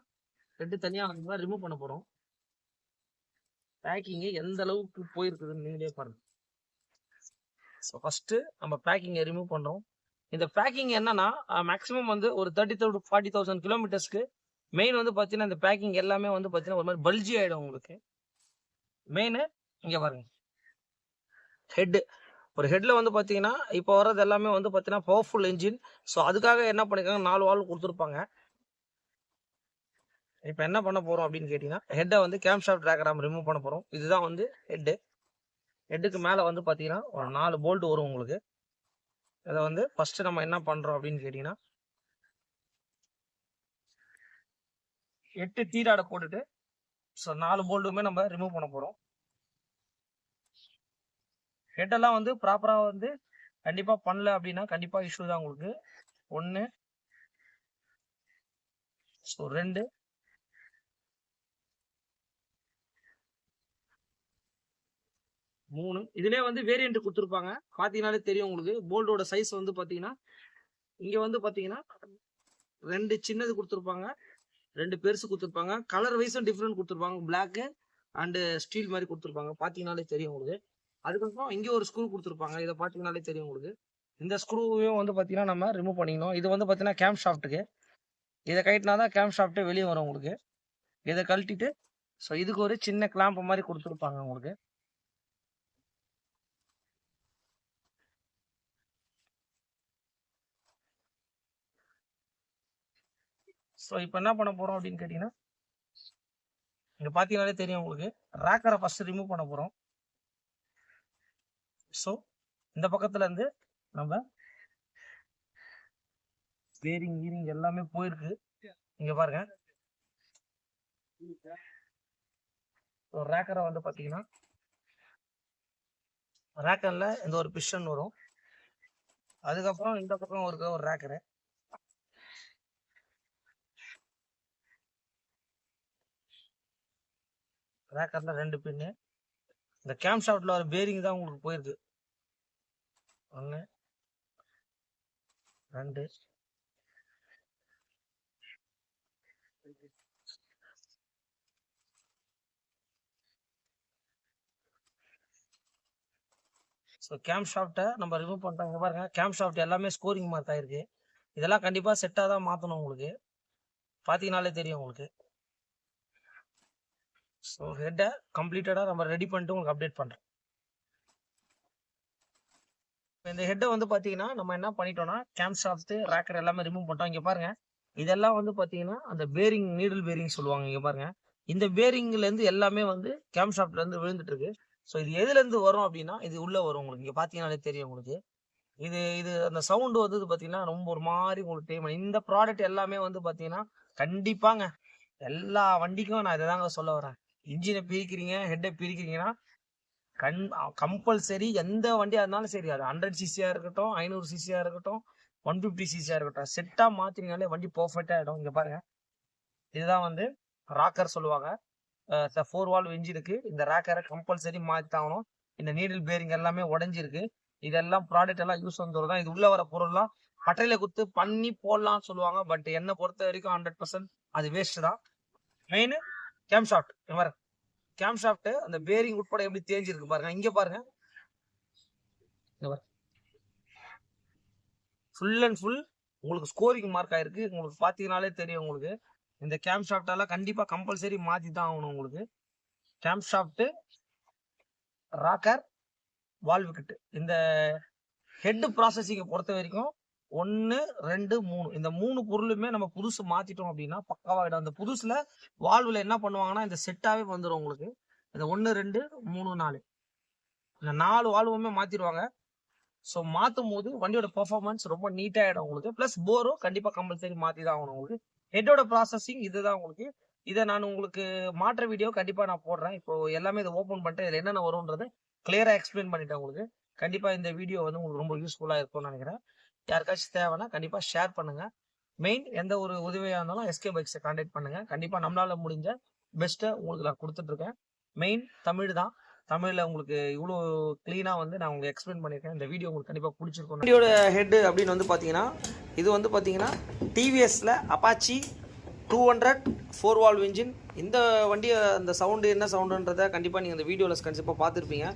2 தனியாக ரிமூவ் பண்ண போகிறோம். பேக்கிங்கு எந்த அளவுக்கு போயிருக்குதுன்னு நீங்களே பாருங்க. ஸோ ஃபஸ்ட்டு நம்ம பேக்கிங்கை ரிமூவ் பண்ணுறோம். இந்த பேக்கிங் என்னன்னா மேக்ஸிமம் வந்து ஒரு 30,000 to 40,000 கிலோமீட்டர்ஸ்க்கு மெயின் வந்து பார்த்தீங்கன்னா இந்த பேக்கிங் எல்லாமே வந்து பார்த்தீங்கன்னா ஒரு மாதிரி பல்ஜி ஆகிடும் உங்களுக்கு. மெயின் இங்கே பாருங்க, ஹெட்டு ஒரு ஹெட்டில் வந்து பார்த்தீங்கன்னா இப்போ வர்றது எல்லாமே வந்து பார்த்தீங்கன்னா பவர்ஃபுல் இன்ஜின். ஸோ அதுக்காக என்ன பண்ணியிருக்காங்க 4 வால்வு கொடுத்துருப்பாங்க. இப்போ என்ன பண்ண போகிறோம் அப்படின்னு கேட்டிங்கன்னா ஹெட்டை வந்து கேம் ஷாஃப்ட் ட்ராக்கர் நம்ம ரிமூவ் பண்ண போகிறோம். இதுதான் வந்து ஹெட்டு. ஹெட்டுக்கு மேலே வந்து பார்த்தீங்கன்னா ஒரு 4 போல்ட் வரும் உங்களுக்கு. அதை வந்து ஃபஸ்ட்டு நம்ம என்ன பண்ணுறோம் அப்படின்னு கேட்டிங்கன்னா 8 தீராடை போட்டுட்டு ஸோ 4 போல்ட்டுமே நம்ம ரிமூவ் பண்ண போகிறோம். ஹெட்டெல்லாம் வந்து ப்ராப்பராக வந்து கண்டிப்பாக பண்ணல அப்படின்னா கண்டிப்பாக இஷ்யூ தான் உங்களுக்கு. 1 ஸோ 2 3 இதுலேயே வந்து வேரியண்ட் கொடுத்துருப்பாங்க. பார்த்தீங்கன்னாலே தெரியும் உங்களுக்கு. போல்டோட சைஸ் வந்து பார்த்தீங்கன்னா இங்கே வந்து பார்த்தீங்கன்னா 2 சின்னது கொடுத்துருப்பாங்க, 2 பெருசு கொடுத்துருப்பாங்க. கலர் வைஸும் டிஃப்ரெண்ட் கொடுத்துருப்பாங்க. பிளாக்கு அண்டு ஸ்டீல் மாதிரி கொடுத்துருப்பாங்க. பார்த்தீங்கன்னாலே தெரியும் உங்களுக்கு. அதுக்கப்புறம் இங்கே ஒரு ஸ்க்ரூ கொடுத்துருப்பாங்க. இதை பார்த்தீங்கன்னாலே தெரியும் உங்களுக்கு. இந்த ஸ்க்ரூவையும் வந்து பார்த்தீங்கன்னா நம்ம ரிமூவ் பண்ணிக்கணும். இது வந்து பார்த்தீங்கன்னா கேம் ஷாஃப்ட்டுக்கு. இதை கழட்டினா தான் கேம் ஷாஃப்ட்டு வெளியே வரும் உங்களுக்கு. இதை கழட்டிட்டு ஸோ இதுக்கு ஒரு சின்ன கிளாம்ப் மாதிரி கொடுத்துருப்பாங்க உங்களுக்கு. ஸோ இப்போ என்ன பண்ண போகிறோம் அப்படின்னு கேட்டிங்கன்னா இங்கே பார்த்தீங்கன்னாலே தெரியும் உங்களுக்கு. ராக்கரை ஃபஸ்ட்டு ரிமூவ் பண்ண போகிறோம். ஸோ இந்த பக்கத்துல இருந்து நம்ம பேரிங் கீரிங் எல்லாமே போயிருக்கு. இங்க பாருங்க. ரேக்கரை வந்து பார்த்தீங்கன்னா ரேக்கர்ல இந்த ஒரு பிஸ்டன் வரும். அதுக்கப்புறம் இந்த பக்கம் ஒரு ரேக்கரு. ரேக்கர்ல 2 பின்னு. இந்த கேம் ஷாஃப்ட்ல ஒரு பேரிங் தான் உங்களுக்கு போயிருக்கு. 1 2 ஸோ கேம் ஷாஃப்ட்டை நம்ம ரிமூவ் பண்ணிட்டாங்க. பாருங்க கேம் ஷாஃப்ட் எல்லாமே ஸ்கோரிங் மார்க் ஆயிருக்கு. இதெல்லாம் கண்டிப்பாக செட்டாக தான் மாற்றணும் உங்களுக்கு. பார்த்தீங்கன்னாலே தெரியும் உங்களுக்கு. ஸோ ஹெட்டை கம்ப்ளீட்டடாக நம்ம ரெடி பண்ணிட்டு உங்களுக்கு அப்டேட் பண்ணுறோம். இந்த ஹெட்டை வந்து பார்த்தீங்கன்னா நம்ம என்ன பண்ணிட்டோம்னா கேம் ஷாஃப்ட் ரேக்கர் எல்லாமே ரிமூவ் பண்ணிட்டோம். இங்கே பாருங்க இதெல்லாம் வந்து பார்த்தீங்கன்னா அந்த பேரிங் நீடில் பேரிங் சொல்லுவாங்க. இங்கே பாருங்க இந்த பேரிங்லேருந்து எல்லாமே வந்து கேம் ஷாஃப்ட்லேருந்து விழுந்துட்டு இருக்கு. ஸோ இது எதுலேருந்து வரும் அப்படின்னா இது உள்ளே வரும் உங்களுக்கு. இங்கே பார்த்தீங்கன்னாலே தெரியும் உங்களுக்கு. இது அந்த சவுண்டு வந்து பார்த்தீங்கன்னா ரொம்ப ஒரு மாதிரி உங்களுக்கு தெரியும். இந்த ப்ராடக்ட் எல்லாமே வந்து பார்த்தீங்கன்னா கண்டிப்பாங்க எல்லா வண்டிக்கும் நான் இதை தாங்க சொல்ல வரேன். இன்ஜினை பிரிக்கிறீங்க, ஹெட்டை பிரிக்கிறீங்கன்னா கம்பல்சரி எந்த வண்டியாக இருந்தாலும் சரி, அது 100 சிசியாக இருக்கட்டும், 500 சிசியாக இருக்கட்டும், 150 சிசியாக இருக்கட்டும், செட்டாக மாற்றினாலே வண்டி பர்ஃபெக்டாக ஆகிடும். இங்கே பாருங்க இதுதான் வந்து ராக்கர் சொல்லுவாங்க. 4 வால்வ் இன்ஜினுக்கு இந்த ராக்கரை கம்பல்சரி மாற்றித்தாகணும். இந்த நீடில் பேரிங் எல்லாமே உடஞ்சிருக்கு. இதெல்லாம் ப்ராடக்ட் எல்லாம் யூஸ் வந்துடும் தான். இது உள்ள வர பொருள்லாம் பட்டையில குத்து பண்ணி போடலாம்னு சொல்லுவாங்க. பட் என்னை பொறுத்த வரைக்கும் 100% அது வேஸ்ட் தான். மெயின் கேம் ஷாஃப்ட் பாருங்க. கேம் ஷாஃப்ட் அந்த பேரிங் உட்பட எப்படி தேஞ்சிருக்கு பாருங்க. இங்க பாருங்க ஃபுல் அண்ட் ஃபுல் உங்களுக்கு ஸ்கோரிங் மார்க் ஆயிருக்கு. உங்களுக்கு பார்த்தீங்கன்னாலே தெரியும் உங்களுக்கு. இந்த கேம் ஷாஃப்டால கண்டிப்பா கம்பல்சரி மாத்தி தான் ஆகணும் உங்களுக்கு. Cam shaft, rocker, valve kit, இந்த ஹெட் ப்ராசஸிங்கை பொறுத்த வரைக்கும் 1 2 3 இந்த 3 பொருளுமே நம்ம புதுசு மாத்திட்டோம் அப்படின்னா பக்காவாயிடும். அந்த புதுசுல வால்வுல என்ன பண்ணுவாங்கன்னா இந்த செட்டாவே வந்துடும் உங்களுக்கு. இந்த 1 2 3 4 இந்த 4 வால்வுமே மாத்திடுவாங்க. ஸோ மாற்றும் போது வண்டியோட பெர்ஃபார்மன்ஸ் ரொம்ப நீட்டாகிடும் உங்களுக்கு. ப்ளஸ் போரும் கண்டிப்பாக கம்பல்சரி மாற்றி தான் ஆகணும் உங்களுக்கு. ஹெட்டோட ப்ராசஸிங் இதுதான் உங்களுக்கு. இதை நான் உங்களுக்கு மாற்ற வீடியோ கண்டிப்பாக நான் போடுறேன். இப்போ எல்லாமே இதை ஓப்பன் பண்ணிட்டு இதில் என்னென்ன வரும்ன்றது கிளியராக எக்ஸ்பிளைன் பண்ணிட்டேன் உங்களுக்கு. கண்டிப்பாக இந்த வீடியோ வந்து உங்களுக்கு ரொம்ப யூஸ்ஃபுல்லாக இருக்கும்னு நினைக்கிறேன். யாருக்காச்சும் தேவைன்னா கண்டிப்பாக ஷேர் பண்ணுங்கள். மெயின் எந்த ஒரு உதவியாக இருந்தாலும் எஸ்கே பைக்ஸை கான்டாக்ட் பண்ணுங்கள். கண்டிப்பாக நம்மளால் முடிஞ்ச பெஸ்ட்டை உங்களுக்கு நான் கொடுத்துட்ருக்கேன். மெயின் தமிழ் தான். தமிழில் உங்களுக்கு இவ்வளோ க்ளீனாக வந்து நான் உங்களுக்கு எக்ஸ்பிளைன் பண்ணியிருக்கேன். இந்த வீடியோ உங்களுக்கு கண்டிப்பாக பிடிச்சிருக்கும். வண்டியோட ஹெட் அப்படின்னு வந்து பார்த்தீங்கன்னா இது வந்து பார்த்தீங்கன்னா டிவிஎஸில் அப்பாச்சி 200 4 வால்வ் இன்ஜின். இந்த வண்டியை அந்த சவுண்டு என்ன சவுண்டுன்றதை கண்டிப்பாக நீங்கள் இந்த வீடியோவில் கண்டிப்பாக பார்த்துருப்பீங்க.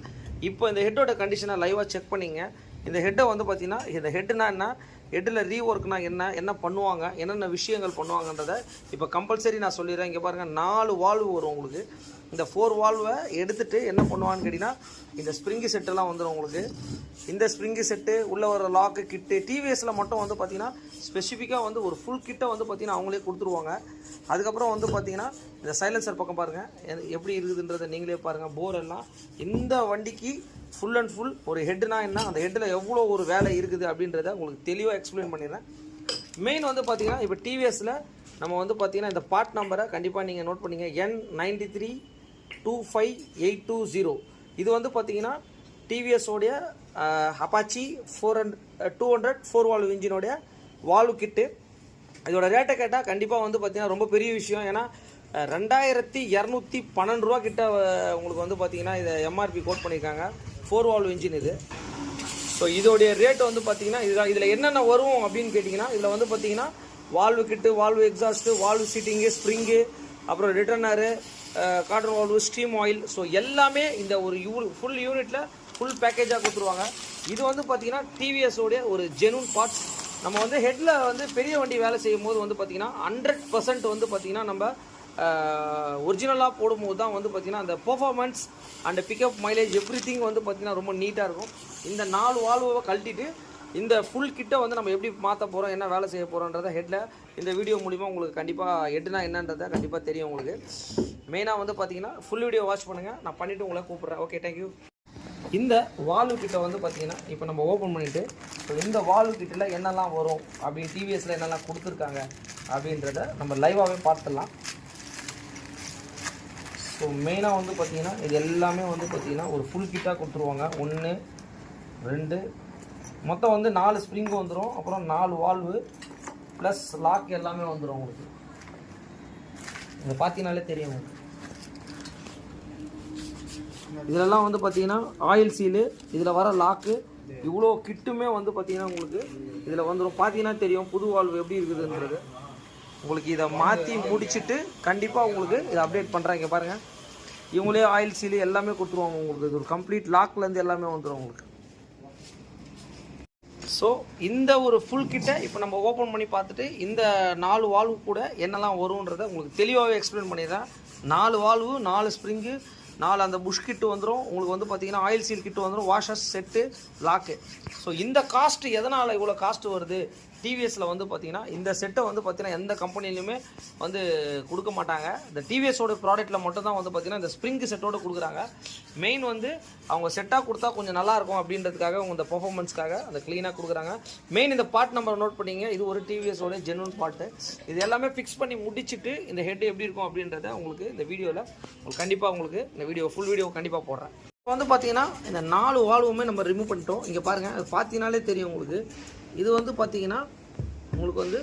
இப்போ இந்த ஹெட்டோட கண்டிஷனை லைவாக செக் பண்ணிங்க. இந்த ஹெட்டை வந்து பார்த்தீங்கன்னா இந்த ஹெட்டுனா என்ன, ஹெட்டில் ரீஒர்க்னா என்ன பண்ணுவாங்க, என்னென்ன விஷயங்கள் பண்ணுவாங்கன்றதை இப்போ கம்பல்சரி நான் சொல்லிடுறேன். இங்கே பாருங்கள் 4 வால்வு வரும் உங்களுக்கு. இந்த 4 வால்வை எடுத்துகிட்டு என்ன பண்ணுவான்னு கேட்டிங்கன்னா இந்த ஸ்ப்ரிங்கு செட்டெல்லாம் வந்துடும் உங்களுக்கு. இந்த ஸ்ப்ரிங்கு செட்டு உள்ளே வர லாக்கு கிட்டு டிவிஎஸில் மட்டும் வந்து பார்த்திங்கன்னா ஸ்பெசிஃபிக்காக வந்து ஒரு ஃபுல் கிட்டை வந்து பார்த்திங்கன்னா அவங்களே கொடுத்துருவாங்க. அதுக்கப்புறம் வந்து பார்த்திங்கன்னா இந்த சைலன்சர் பக்கம் பாருங்கள் எப்படி இருக்குதுன்றதை நீங்களே பாருங்கள். போர் எல்லாம் இந்த வண்டிக்கு ஃபுல் அண்ட் ஃபுல் ஒரு ஹெட்னா என்ன, அந்த ஹெட்டில் எவ்வளோ ஒரு வேலை இருக்குது அப்படின்றத உங்களுக்கு தெளிவாக எக்ஸ்பிளைன் பண்ணிடுறேன். மெயின் வந்து பார்த்திங்கன்னா இப்போ டிவிஎஸில் நம்ம வந்து பார்த்திங்கன்னா இந்த பார்ட் நம்பரை கண்டிப்பாக நீங்கள் நோட் பண்ணிங்க. N932580. இது வந்து பார்த்திங்கன்னா டிவிஎஸோடைய அப்பாச்சி 200 4 வால்வ் இன்ஜினோடைய வால்வு கிட்டு. இதோட ரேட்டை கேட்டால் கண்டிப்பாக வந்து பார்த்திங்கன்னா ரொம்ப பெரிய விஷயம். ஏன்னா 2212 ரூபா கிட்ட உங்களுக்கு வந்து பார்த்திங்கன்னா இதை எம்ஆர்பி கோட் பண்ணியிருக்காங்க. 4 வால்வ் இன்ஜின் இது. ஸோ இதோடைய ரேட் வந்து பார்த்திங்கன்னா இதில் என்னென்ன வரும் அப்படின்னு கேட்டிங்கன்னா இதில் வந்து பார்த்திங்கன்னா valve kit, valve exhaust, valve seating, spring, அப்புறம் retainer, cotter valve, stem oil, so எல்லாமே இந்த ஒரு ஃபுல் யூனிட்டில் ஃபுல் பேக்கேஜாக கொடுத்துருவாங்க. இது வந்து பார்த்திங்கன்னா டிவிஎஸோடைய ஒரு ஜெனூன் பார்ட்ஸ். நம்ம வந்து ஹெட்டில் வந்து பெரிய வண்டி வேலை செய்யும் போது வந்து பார்த்திங்கன்னா 100% வந்து பார்த்திங்கன்னா நம்ம ஒரிஜினலாக போடும்போது தான் வந்து பார்த்திங்கன்னா அந்த performance and pickup mileage everything வந்து பார்த்திங்கன்னா ரொம்ப நீட்டாக இருக்கும். இந்த 4 வால்வை கழட்டிட்டு இந்த ஃபுல் கிட்ட வந்து நம்ம எப்படி மாற்ற போகிறோம், என்ன வேலை செய்ய போகிறோன்றதை ஹெட்டில் இந்த வீடியோ மூலிமா உங்களுக்கு கண்டிப்பாக ஹெட்னா என்னன்றதை கண்டிப்பாக தெரியும் உங்களுக்கு. மெயினாக வந்து பார்த்தீங்கன்னா ஃபுல் வீடியோ வாட்ச் பண்ணுங்கள். நான் பண்ணிவிட்டு உங்களை கூப்பிட்றேன். Okay, thank you. இந்த வால்வு கிட்ட வந்து பார்த்திங்கன்னா இப்போ நம்ம ஓப்பன் பண்ணிவிட்டு ஸோ இந்த வால்வு கிட்டில் என்னெல்லாம் வரும் அப்படின்னு டிவிஎஸில் என்னெல்லாம் கொடுத்துருக்காங்க அப்படின்றத நம்ம லைவாகவே பார்த்துடலாம். ஸோ மெயினாக வந்து பார்த்திங்கன்னா இது எல்லாமே வந்து பார்த்திங்கன்னா ஒரு ஃபுல் கிட்டாக கொடுத்துருவாங்க. 1 2 மொத்தம் வந்து 4 ஸ்ப்ரிங்கு வந்துடும். அப்புறம் 4 வால்வு ப்ளஸ் லாக் எல்லாமே வந்துடும் உங்களுக்கு. இதை பார்த்தீங்கனாலே தெரியும் உங்களுக்கு. இதிலெல்லாம் வந்து பார்த்தீங்கன்னா ஆயில் சீலு, இதில் வர லாக்கு, இவ்வளோ கிட்டுமே வந்து பார்த்தீங்கன்னா உங்களுக்கு இதில் வந்துடும். பார்த்தீங்கன்னா தெரியும் புது வால்வு எப்படி இருக்குதுன்றது உங்களுக்கு. இதை மாற்றி முடிச்சுட்டு கண்டிப்பாக உங்களுக்கு இதை அப்டேட் பண்ணுறாங்க. பாருங்கள், இவங்களே ஆயில் சீலு எல்லாமே கொடுத்துருவாங்க உங்களுக்கு. இது ஒரு கம்ப்ளீட் லாக்லேருந்து எல்லாமே வந்துடும் உங்களுக்கு. ஸோ இந்த ஒரு ஃபுல் கிட்ட இப்போ நம்ம ஓப்பன் பண்ணி பார்த்துட்டு இந்த 4 வால்வு கூட என்னெல்லாம் வரும்ன்றதை உங்களுக்கு தெளிவாகவே எக்ஸ்பிளைன் பண்ணிடுறேன். 4 வால்வு, 4 ஸ்ப்ரிங்கு, 4 அந்த புஷ் கிட்டு வந்துடும் உங்களுக்கு. வந்து பார்த்தீங்கன்னா ஆயில் சீல் கிட்டு வந்துடும், வாஷர்ஸ் செட்டு, லாக்கு. ஸோ இந்த காஸ்ட்டு எதனால் இவ்வளோ காஸ்ட்டு வருது டிவிஎஸில் வந்து பார்த்திங்கன்னா இந்த செட்டை வந்து பார்த்திங்கன்னா எந்த கம்பெனிலையுமே வந்து கொடுக்க மாட்டாங்க. இந்த டிவிஎஸோட ப்ராடக்ட்டில் மட்டும் தான் வந்து பார்த்திங்கன்னா இந்த ஸ்ப்ரிங்கு செட்டோடு கொடுக்குறாங்க. மெயின் வந்து அவங்க செட்டாக கொடுத்தா கொஞ்சம் நல்லாயிருக்கும் அப்படின்றதுக்காக அவங்க இந்த பர்ஃபார்மன்ஸ்க்காக அந்த க்ளீனாக கொடுக்குறாங்க. மெயின் இந்த பார்ட் நம்பர் நோட் பண்ணிங்க. இது ஒரு டிவிஎஸோட ஜென்வன் பார்ட்டு. இது எல்லாமே ஃபிக்ஸ் பண்ணி முடிச்சுட்டு இந்த ஹெட் எப்படி இருக்கும் அப்படின்றத உங்களுக்கு இந்த வீடியோவில் உங்களுக்கு கண்டிப்பாக உங்களுக்கு இந்த வீடியோ ஃபுல் வீடியோ கண்டிப்பாக போடுறேன். இப்போ வந்து பார்த்திங்கன்னா இந்த 4 வால்வுமே நம்ம ரிமூவ் பண்ணிட்டோம். இங்கே பாருங்கள், அது பார்த்தீங்கனாலே தெரியும் உங்களுக்கு. இது வந்து பார்த்திங்கன்னா உங்களுக்கு வந்து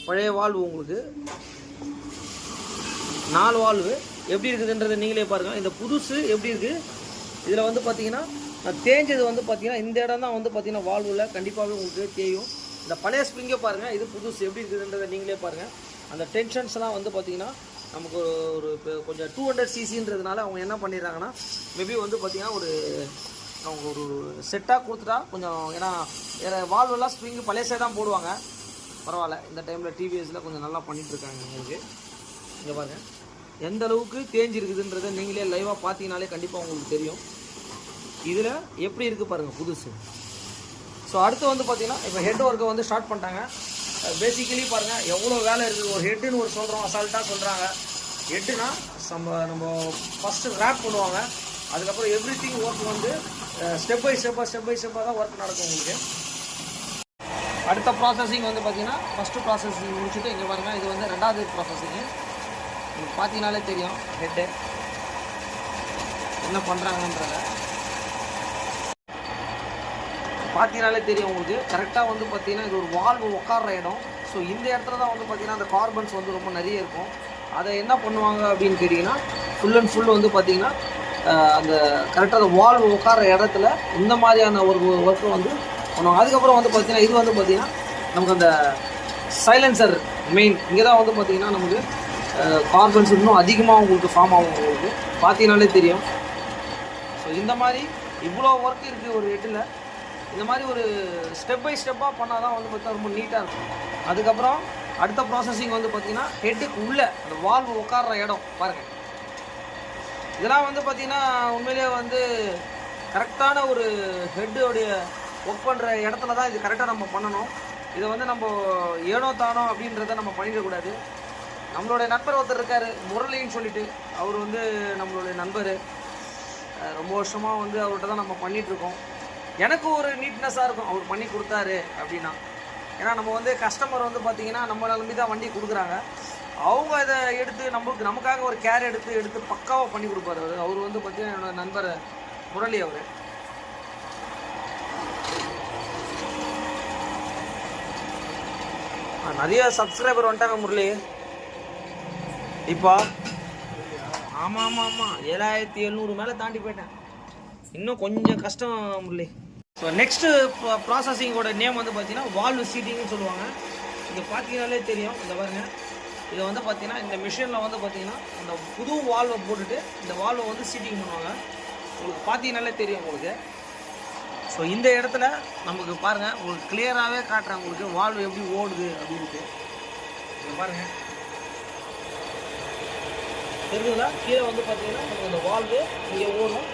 பழைய வால்வு. உங்களுக்கு 4 வால்வு எப்படி இருக்குதுன்றதை நீங்களே பாருங்கள். இந்த புதுசு எப்படி இருக்குது இதில் வந்து பார்த்திங்கன்னா தேஞ்சது வந்து பார்த்திங்கன்னா இந்த இடம் தான் வந்து பார்த்திங்கன்னா வால்வில் கண்டிப்பாகவே உங்களுக்கு தேயும். இந்த பழைய ஸ்ப்ரிங்கை பாருங்கள், இது புதுசு எப்படி இருக்குதுன்றதை நீங்களே பாருங்கள். அந்த டென்ஷன்ஸ்லாம் வந்து பார்த்திங்கன்னா நமக்கு ஒரு கொஞ்சம் 200 cc-ன்றதுனால அவங்க என்ன பண்ணிடுறாங்கன்னா மேபி வந்து பார்த்திங்கன்னா அவங்க ஒரு செட்டாக கொடுத்துட்டா கொஞ்சம், ஏன்னா வேறு வால்வெல்லாம் ஸ்ப்ரிங்கு பழைய தான் போடுவாங்க. பரவாயில்ல, இந்த டைமில் டிவிஎஸில் கொஞ்சம் நல்லா பண்ணிகிட்ருக்காங்க உங்களுக்கு. இங்கே பாருங்கள் எந்த அளவுக்கு தேஞ்சிருக்குதுன்றதை நீங்களே லைவாக பார்த்தீங்கனாலே கண்டிப்பாக உங்களுக்கு தெரியும். இதில் எப்படி இருக்குது பாருங்கள் புதுசு. ஸோ அடுத்து வந்து பார்த்திங்கன்னா இப்போ ஹெட் ஒர்க்கை வந்து ஸ்டார்ட் பண்ணிட்டாங்க. பேசிக்கலி பாருங்கள் எவ்வளோ வேலை இருக்குது. ஒரு ஹெட்டுன்னு ஒரு சொல்கிறோம், அசால்ட்டாக சொல்கிறாங்க. ஹெட்டுனா நம்ம ஃபஸ்ட்டு ரேப் பண்ணுவாங்க. அதுக்கப்புறம் எவ்ரிதிங் ஒர்க் வந்து ஸ்டெப் பை ஸ்டெப்பாக தான் ஒர்க் நடக்கும் உங்களுக்கு. அடுத்த ப்ராசஸிங் வந்து பார்த்திங்கன்னா ஃபஸ்ட்டு ப்ராசஸிங் முடிச்சுட்டு இங்கே பாருங்கள் இது வந்து 2வது ப்ராசஸிங்கு. உங்களுக்கு பார்த்தீங்கனாலே தெரியும் ஹெட்டு என்ன பண்ணுறாங்கன்றத பார்த்தீங்கனாலே தெரியும் உங்களுக்கு. கரெக்டாக வந்து பார்த்திங்கன்னா இது ஒரு வால்வு உட்கார்ற இடம். ஸோ இந்த இடத்துல தான் வந்து பார்த்திங்கன்னா அந்த கார்பன்ஸ் வந்து ரொம்ப நிறைய இருக்கும். அதை என்ன பண்ணுவாங்க அப்படின்னு கேட்டிங்கன்னா ஃபுல் அண்ட் ஃபுல் வந்து பார்த்திங்கன்னா அந்த கரெக்டாக அந்த வால்வு உட்கார்ற இடத்துல இந்த மாதிரியான ஒரு ஒர்க்கை வந்து பண்ணுவாங்க. அதுக்கப்புறம் வந்து பார்த்திங்கன்னா இது வந்து பார்த்திங்கன்னா நமக்கு அந்த சைலன்சர் மெயின் இங்கே தான் வந்து பார்த்திங்கன்னா நமக்கு கார்பன்ஸ் இன்னும் அதிகமாக உங்களுக்கு ஃபார்ம் ஆகும். உங்களுக்கு பார்த்தீங்கனாலே தெரியும். ஸோ இந்த மாதிரி இவ்வளோ ஒர்க் இருக்குது ஒரு ஹெட்டில். இந்த மாதிரி ஒரு ஸ்டெப் பை ஸ்டெப்பாக பண்ணால் தான் வந்து பார்த்தீங்கன்னா ரொம்ப நீட்டாக இருக்கும். அதுக்கப்புறம் அடுத்த ப்ராசஸிங் வந்து பார்த்திங்கன்னா ஹெட்டுக்கு உள்ளே அந்த வால்வு உட்கார்ற இடம் பாருங்கள். இதெல்லாம் வந்து பார்த்திங்கன்னா உண்மையிலேயே வந்து கரெக்டான ஒரு ஹெட்டோடைய ஒர்க் பண்ணுற இடத்துல தான் இது கரெக்டாக நம்ம பண்ணணும். இதை வந்து நம்ம ஏனோ தானோ அப்படின்றத நம்ம பண்ணிடக்கூடாது. நம்மளுடைய நண்பர் ஒருத்தர் இருக்கார் முரளின்னு சொல்லிட்டு, அவர் வந்து நம்மளுடைய நண்பர். ரொம்ப வருஷமாக வந்து அவர்கிட்ட தான் நம்ம பண்ணிகிட்ருக்கோம். எனக்கு ஒரு நீட்னஸாக இருக்கும் அவர் பண்ணி கொடுத்தாரு அப்படின்னா. ஏன்னா நம்ம வந்து கஸ்டமர் வந்து பார்த்திங்கன்னா நம்மளை நம்பி தான் வண்டி கொடுக்குறாங்க. அவங்க இதை எடுத்து நமக்காக ஒரு கேர் எடுத்து பக்காவாக பண்ணி கொடுப்பாரு. அவர் வந்து பார்த்திங்கன்னா என்னோடய நண்பர் முரளி. அவர் நிறைய சப்ஸ்கிரைபர் வந்துட்டாங்க முரளி இப்போ. ஆமாம் 7700 மேலே தாண்டி போயிட்டேன். இன்னும் கொஞ்சம் கஷ்டம் முரளி. ஸோ நெக்ஸ்ட்டு ப்ராசஸிங்கோட நேம் வந்து பார்த்தீங்கன்னா வால்வு சீட்டிங்னு சொல்லுவாங்க. இங்கே பார்த்தீங்கன்னாலே தெரியும். இந்த பாருங்க, இதை வந்து பார்த்தீங்கன்னா இந்த மிஷினில் வந்து பார்த்தீங்கன்னா இந்த புது வால்வை போட்டுட்டு இந்த வால்வை வந்து சீட்டிங் பண்ணுவாங்க. உங்களுக்கு பார்த்தீங்கன்னாலே தெரியும் உங்களுக்கு. ஸோ இந்த இடத்துல நமக்கு பாருங்கள், உங்களுக்கு கிளியராகவே காட்டுறேன் உங்களுக்கு வால்வு எப்படி ஓடுது அப்படின்ட்டு. பாருங்கள் தெரியுதுங்களா? கீழே வந்து பார்த்தீங்கன்னா நமக்கு இந்த வால்வு இங்கே ஓடும்.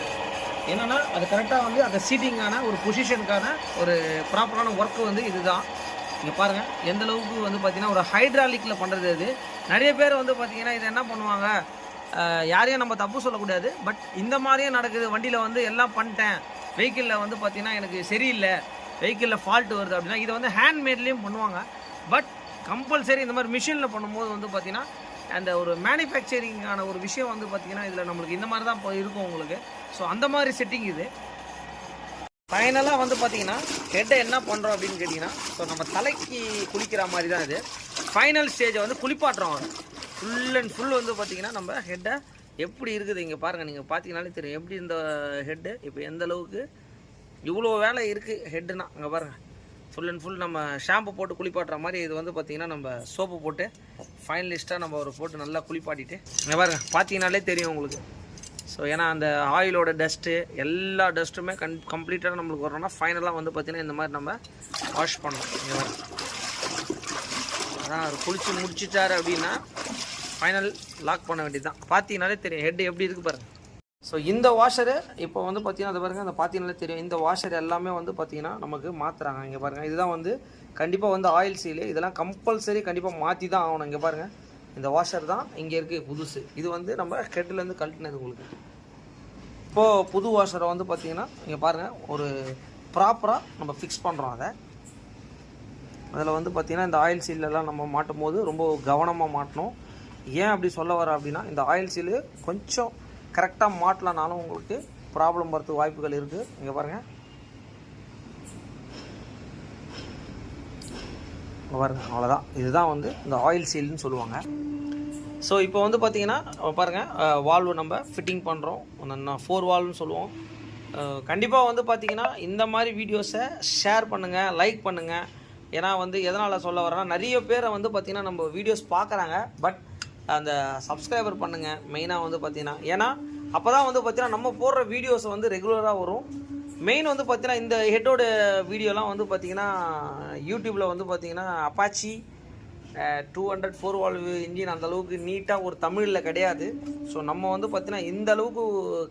என்னென்னா அது கரெக்டாக வந்து அந்த சீட்டிங்கான ஒரு பொசிஷனுக்கான ஒரு ப்ராப்பரான ஒர்க்கு வந்து இதுதான். இங்கே பாருங்கள் எந்த அளவுக்கு வந்து பார்த்திங்கன்னா ஒரு ஹைட்ராலிக்கில் பண்ணுறது. இது நிறைய பேர் வந்து பார்த்திங்கன்னா இது என்ன பண்ணுவாங்க, யாரையும் நம்ம தப்பு சொல்லக்கூடாது, பட் இந்த மாதிரியே நடக்குது. வண்டியில் வந்து எல்லாம் பண்ணிட்டேன், வெஹிக்கிளில் வந்து பார்த்திங்கன்னா எனக்கு சரியில்லை, வெஹிக்கிளில் ஃபால்ட்டு வருது அப்படின்னா இதை வந்து ஹேண்ட்மேட்லேயும் பண்ணுவாங்க. பட் கம்பல்சரி இந்த மாதிரி மிஷினில் பண்ணும்போது வந்து பார்த்திங்கன்னா அந்த ஒரு மேனுஃபேக்சரிங்கான ஒரு விஷயம் வந்து பார்த்திங்கன்னா இதில் நம்மளுக்கு இந்த மாதிரி தான் இருக்கும் உங்களுக்கு. ஸோ அந்த மாதிரி செட்டிங் இது. ஃபைனலாக வந்து பார்த்திங்கன்னா ஹெட்டை என்ன பண்ணுறோம் அப்படின்னு கேட்டிங்கன்னா, ஸோ நம்ம தலைக்கு குளிக்கிற மாதிரி தான் இது. ஃபைனல் ஸ்டேஜை வந்து குளிப்பாட்டுறோம். ஃபுல் அண்ட் ஃபுல் வந்து பார்த்திங்கன்னா நம்ம ஹெட்டை எப்படி இருக்குது இங்கே பாருங்கள். நீங்கள் பார்த்தீங்கன்னாலே தெரியும் எப்படி இந்த ஹெட்டு இப்போ எந்த அளவுக்கு இவ்வளோ வேலை இருக்குது ஹெட்டுனா. அங்கே பாருங்கள் ஃபுல் அண்ட் ஃபுல் நம்ம ஷாம்பு போட்டு குளிப்பாட்டுற மாதிரி. இது வந்து பார்த்திங்கன்னா நம்ம சோப்பு போட்டு ஃபைனலிஸ்ட்டாக நம்ம ஒரு போட்டு நல்லா குளிப்பாட்டிட்டு இங்கே பாருங்கள் பார்த்தீங்கன்னாலே தெரியும் உங்களுக்கு. ஸோ ஏன்னா அந்த ஆயிலோட டஸ்ட்டு எல்லா டஸ்ட்டுமே கம்ப்ளீட்டாக நம்மளுக்கு வரணும்னா ஃபைனலாக வந்து பார்த்திங்கன்னா இந்த மாதிரி நம்ம வாஷ் பண்ணணும். இங்கே வர அதான் குளித்து முடிச்சிட்டாரு அப்படின்னா ஃபைனல் லாக் பண்ண வேண்டியது தான். பார்த்தீங்கன்னாலே தெரியும் ஹெட் எப்படி இருக்குது பாருங்கள். ஸோ இந்த வாஷரு இப்போ வந்து பார்த்திங்கன்னா அது பாருங்கள், அந்த பார்த்தீங்கன்னாலே தெரியும் இந்த வாஷர் எல்லாமே வந்து பார்த்திங்கன்னா நமக்கு மாற்றுறாங்க. இங்கே பாருங்கள் இதுதான் வந்து கண்டிப்பாக வந்து ஆயில் சீலு, இதெல்லாம் கம்பல்சரி கண்டிப்பாக மாற்றி தான் ஆகணும். இங்கே பாருங்கள் இந்த வாஷர் தான் இங்கே இருக்குது புதுசு. இது வந்து நம்ம ஹெட்லேருந்து கழட்டினது உங்களுக்கு. இப்போது புது வாஷரை வந்து பார்த்திங்கன்னா இங்கே பாருங்கள் ஒரு ப்ராப்பராக நம்ம ஃபிக்ஸ் பண்ணுறோம். அதில் வந்து பார்த்திங்கன்னா இந்த ஆயில் சீலெல்லாம் நம்ம மாட்டும் போது ரொம்ப கவனமாக மாட்டணும். ஏன் அப்படி சொல்ல வர அப்படின்னா இந்த ஆயில் சீலு கொஞ்சம் கரெக்டாக மாட்டலனாலும் உங்களுக்கு ப்ராப்ளம் வரதுக்கு வாய்ப்புகள் இருக்குது. இங்கே பாருங்கள் பாருங்கள் அவ்வளோதான். இதுதான் வந்து இந்த ஆயில் சீல்னு சொல்லுவாங்க. ஸோ இப்போ வந்து பார்த்திங்கன்னா பாருங்கள் வால்வு நம்ம ஃபிட்டிங் பண்ணுறோம். 4 வால்வ்னு சொல்லுவோம். கண்டிப்பாக வந்து பார்த்திங்கன்னா இந்த மாதிரி வீடியோஸை ஷேர் பண்ணுங்கள், லைக் பண்ணுங்கள். ஏன்னா வந்து எதனால் சொல்ல வரேன்னா நிறைய பேரை வந்து பார்த்திங்கன்னா நம்ம வீடியோஸ் பார்க்குறாங்க, பட் அந்த சப்ஸ்கிரைபர் பண்ணுங்கள் மெயினாக வந்து பார்த்திங்கன்னா. ஏன்னா அப்போ தான் வந்து பார்த்திங்கன்னா நம்ம போடுற வீடியோஸ் வந்து ரெகுலராக வரும். மெயின் வந்து பார்த்திங்கன்னா இந்த ஹெட்டோட வீடியோலாம் வந்து பார்த்திங்கன்னா யூடியூப்பில் வந்து பார்த்திங்கன்னா அப்பாச்சி 200 4 வால்வு இன்ஜின் அந்தளவுக்கு நீட்டாக ஒரு தமிழில் கிடையாது. ஸோ நம்ம வந்து பார்த்திங்கன்னா இந்த அளவுக்கு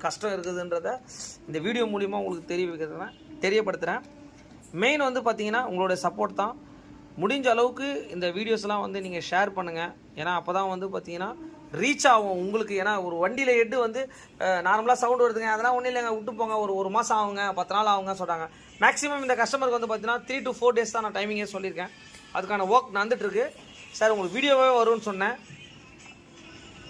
கஷ்டம் இருக்குதுன்றத இந்த வீடியோ மூலிமா உங்களுக்கு தெரியப்படுத்துகிறேன். மெயின் வந்து பார்த்திங்கன்னா உங்களோட சப்போர்ட் தான். முடிஞ்ச அளவுக்கு இந்த வீடியோஸ்லாம் வந்து நீங்கள் ஷேர் பண்ணுங்கள். ஏன்னா அப்போ தான் வந்து பார்த்திங்கன்னா ரீச் ஆகும் உங்களுக்கு. ஏன்னா ஒரு வண்டியில் ஹெட்டு வந்து நார்மலாக சவுண்ட் வருதுங்க, அதெல்லாம் ஒன்றும் இல்லைங்க விட்டு போங்க, ஒரு மாதம் ஆகுங்க, 10 நாள் ஆகுங்க சொல்கிறாங்க. மேக்ஸிமம் இந்த கஸ்டமருக்கு வந்து பார்த்தீங்கன்னா 3 to 4 days தான் நான் டைமிங்கே சொல்லியிருக்கேன். அதுக்கான ஒர்க் நடந்துட்டுருக்கு சார். உங்களுக்கு வீடியோவே வரும்னு சொன்னேன்.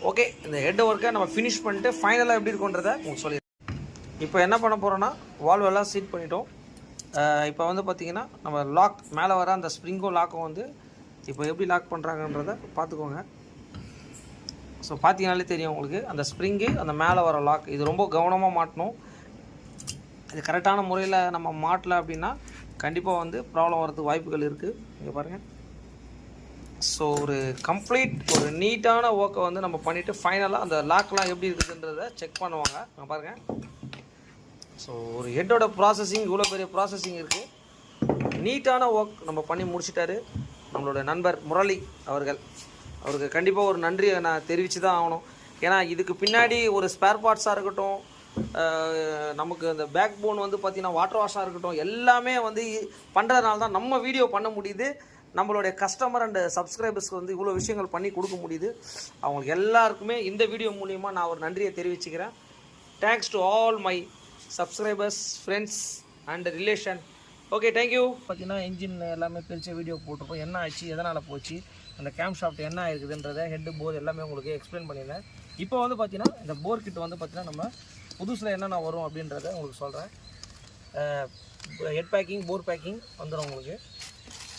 ஓகே, இந்த ஹெட் ஒர்க்கை நம்ம ஃபினிஷ் பண்ணிட்டு ஃபைனலாக எப்படி இருக்குன்றதை உங்களுக்கு சொல்லிடுறேன். இப்போ என்ன பண்ண போகிறோன்னா வால்வெல்லாம் சீட் பண்ணிட்டோம். இப்போ வந்து பார்த்திங்கன்னா நம்ம லாக் மேலே வர அந்த ஸ்ப்ரிங்கும் லாக்கும் வந்து இப்போ எப்படி லாக் பண்ணுறாங்கன்றதை பார்த்துக்கோங்க. ஸோ பார்த்தீங்கனாலே தெரியும் உங்களுக்கு அந்த ஸ்ப்ரிங்கு அந்த மேலே வர லாக். இது ரொம்ப கவனமாக மாட்டணும். இது கரெக்டான முறையில் நம்ம மாட்டலை அப்படின்னா கண்டிப்பாக வந்து ப்ராப்ளம் வரதுக்கு வாய்ப்புகள் இருக்குது. இங்கே பாருங்கள். ஸோ ஒரு கம்ப்ளீட் ஒரு நீட்டான ஒர்க்கை வந்து நம்ம பண்ணிவிட்டு ஃபைனலாக அந்த லாக்லாம் எப்படி இருக்குதுன்றதை செக் பண்ணுவாங்க. பாருங்கள். ஸோ ஒரு ஹெட்டோட ப்ராசஸிங் இவ்வளோ பெரிய ப்ராசஸிங் இருக்குது. நீட்டான ஒர்க் நம்ம பண்ணி முடிச்சிட்டாரு நம்மளோட நண்பர் முரளி அவர்கள். அவருக்கு கண்டிப்பாக ஒரு நன்றியை நான் தெரிவித்து தான் ஆகணும். ஏன்னா இதுக்கு பின்னாடி ஒரு ஸ்பேர் பார்ட்ஸாக இருக்கட்டும், நமக்கு அந்த பேக் போன் வந்து பார்த்திங்கன்னா வாட்டர் வாஷாக இருக்கட்டும், எல்லாமே வந்து பண்ணுறதுனால தான் நம்ம வீடியோ பண்ண முடியுது. நம்மளுடைய கஸ்டமர் அண்ட் சப்ஸ்கிரைபர்ஸ்க்கு வந்து இவ்வளோ விஷயங்கள் பண்ணி கொடுக்க முடியுது. அவங்களுக்கு எல்லாருக்குமே இந்த வீடியோ மூலிமா நான் ஒரு நன்றியை தெரிவிச்சுக்கிறேன். Thanks to all my subscribers, friends and relation. Okay, thank you. பார்த்தீங்கன்னா இன்ஜின் எல்லாமே பிரித்த வீடியோ போட்டிருப்போம். என்ன ஆச்சு, எதனால் போச்சு, அந்த கேம் ஷாஃப்ட் என்ன ஆயிருக்குதுன்றதை, ஹெட்டு போர் எல்லாமே உங்களுக்கு எக்ஸ்பிளைன் பண்ணியிருந்தேன். இப்போ வந்து பார்த்தீங்கன்னா இந்த போர் கிட் வந்து பார்த்தீங்கன்னா நம்ம புதுசில் என்னென்ன வரும் அப்படின்றத உங்களுக்கு சொல்கிறேன். ஹெட் பேக்கிங், போர் பேக்கிங் வந்துடும் உங்களுக்கு.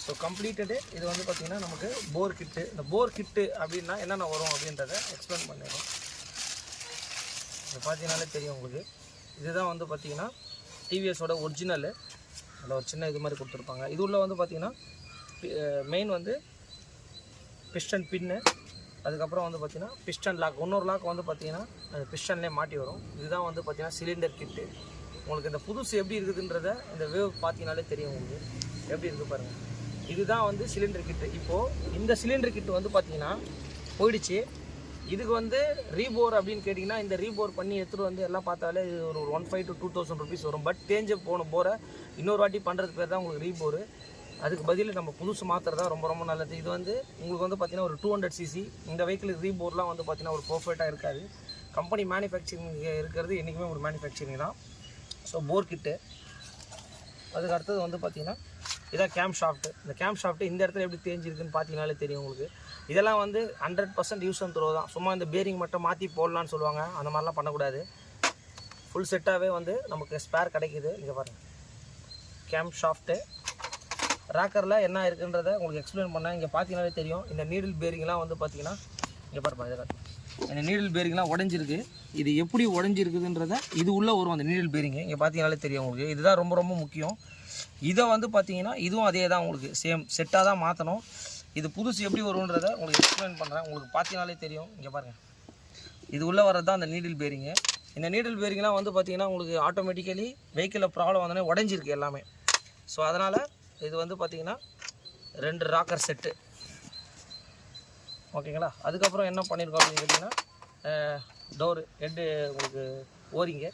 ஸோ கம்ப்ளீட்டடு இது வந்து பார்த்திங்கன்னா நமக்கு போர் கிட்டு. இந்த போர் கிட்டு அப்படின்னா என்னென்ன வரும் அப்படின்றத எக்ஸ்பிளைன் பண்ணிடுறோம். இது பார்த்தீங்கன்னாலே தெரியும் உங்களுக்கு. இதுதான் வந்து பார்த்திங்கன்னா டிவிஎஸோட ஒரிஜினலு. அதில் ஒரு சின்ன இது மாதிரி கொடுத்துருப்பாங்க. இது உள்ள வந்து பார்த்திங்கன்னா மெயின் வந்து பிஸ்டன் பின்னு, அதுக்கப்புறம் வந்து பார்த்திங்கன்னா பிஸ்டன் லாக், இன்னொரு லாக் வந்து பார்த்திங்கன்னா அந்த பிஸ்டன்லேயே மாட்டி வரும். இதுதான் வந்து பார்த்திங்கன்னா சிலிண்டர் கிட்டு. உங்களுக்கு இந்த புதுசு எப்படி இருக்குதுன்றத இந்த வேவ் பார்த்தீங்கனாலே தெரியும் உங்களுக்கு எப்படி இருக்குது பாருங்கள். இதுதான் வந்து சிலிண்டர் கிட்டு. இப்போது இந்த சிலிண்டர் கிட்டு வந்து பார்த்திங்கன்னா போயிடுச்சு. இதுக்கு வந்து ரீபோர் அப்படின்னு கேட்டிங்கன்னா இந்த ரீபோர் பண்ணி எடுத்துகிட்டு வந்து எல்லாம் பார்த்தாலே இது ஒரு 1500 to 2000 rupees வரும். பட் தேஞ்சு போன போரை இன்னொரு வாட்டி பண்ணுறது பேர் தான் உங்களுக்கு ரீபோரு. அதுக்கு பதில் நம்ம புதுசு மாத்திரதான் ரொம்ப ரொம்ப நல்லது. இது வந்து உங்களுக்கு வந்து பார்த்திங்கன்னா ஒரு 200cc. இந்த வெஹிக்கிளுக்கு ரீபோர்லாம் வந்து பார்த்திங்கன்னா ஒரு பர்ஃபெக்டாக இருக்காது. கம்பெனி மேனுஃபேக்சரிங் இருக்கிறது என்றைக்குமே ஒரு மேனுஃபேக்சரிங் தான். ஸோ போர் கிட்டு. அதுக்கு அடுத்தது வந்து பார்த்திங்கன்னா இதான் கேம் ஷாஃப்ட்டு. இந்த கேம் ஷாஃப்ட்டு இந்த இடத்துல எப்படி தேஞ்சிருக்குன்னு பார்த்தீங்கனாலே தெரியும் உங்களுக்கு. இதெல்லாம் வந்து 100% யூஸ் அண்ட் த்ரோ தான். சும்மா இந்த பேரிங் மட்டும் மாற்றி போடலான்னு சொல்லுவாங்க, அந்த மாதிரிலாம் பண்ணக்கூடாது. ஃபுல் செட்டாகவே வந்து நமக்கு ஸ்பேர் கிடைக்கிது. இங்கே பாருங்கள், கேம் ஷாஃப்ட்டு. ராக்கரில் என்ன இருக்குன்றதை உங்களுக்கு எக்ஸ்பிளைன் பண்ணேன். இங்கே பார்த்தீங்கன்னாலே தெரியும். இந்த நீடில் பேரிங்லாம் வந்து பார்த்தீங்கன்னா இங்கே பாருப்பா, இதை இந்த நீடில் பேரிங்லாம் உடஞ்சிருக்கு. இது எப்படி உடஞ்சிருக்குதுன்றதை இது உள்ளே வரும் அந்த நீடில் பேரிங்கு. இங்கே பார்த்தீங்கனாலே தெரியும் உங்களுக்கு. இதுதான் ரொம்ப ரொம்ப முக்கியம். இதை வந்து பார்த்தீங்கன்னா இதுவும் அதே தான் உங்களுக்கு சேம் செட்டாக தான் மாற்றணும். இது புதுசு எப்படி வரும்ன்றதை உங்களுக்கு எக்ஸ்பிளைன் பண்ணுறேன். உங்களுக்கு பார்த்தீங்கனாலே தெரியும். இங்கே பாருங்கள், இது உள்ளே வர்றது தான் அந்த நீடில் பேரிங்கு. இந்த நீடில் பேரிங்லாம் வந்து பார்த்திங்கன்னா உங்களுக்கு ஆட்டோமேட்டிக்கலி வெஹிக்கிளில் ப்ராப்ளம் வந்தோடனே உடஞ்சிருக்கு எல்லாமே. ஸோ அதனால் இது வந்து பார்த்திங்கன்னா 2 ராக்கர் செட்டு. ஓகேங்களா. அதுக்கப்புறம் என்ன பண்ணியிருக்கோம் அப்படின்னு கேட்டிங்கன்னா டோரு ஹெட்டு உங்களுக்கு ஓரிங்க.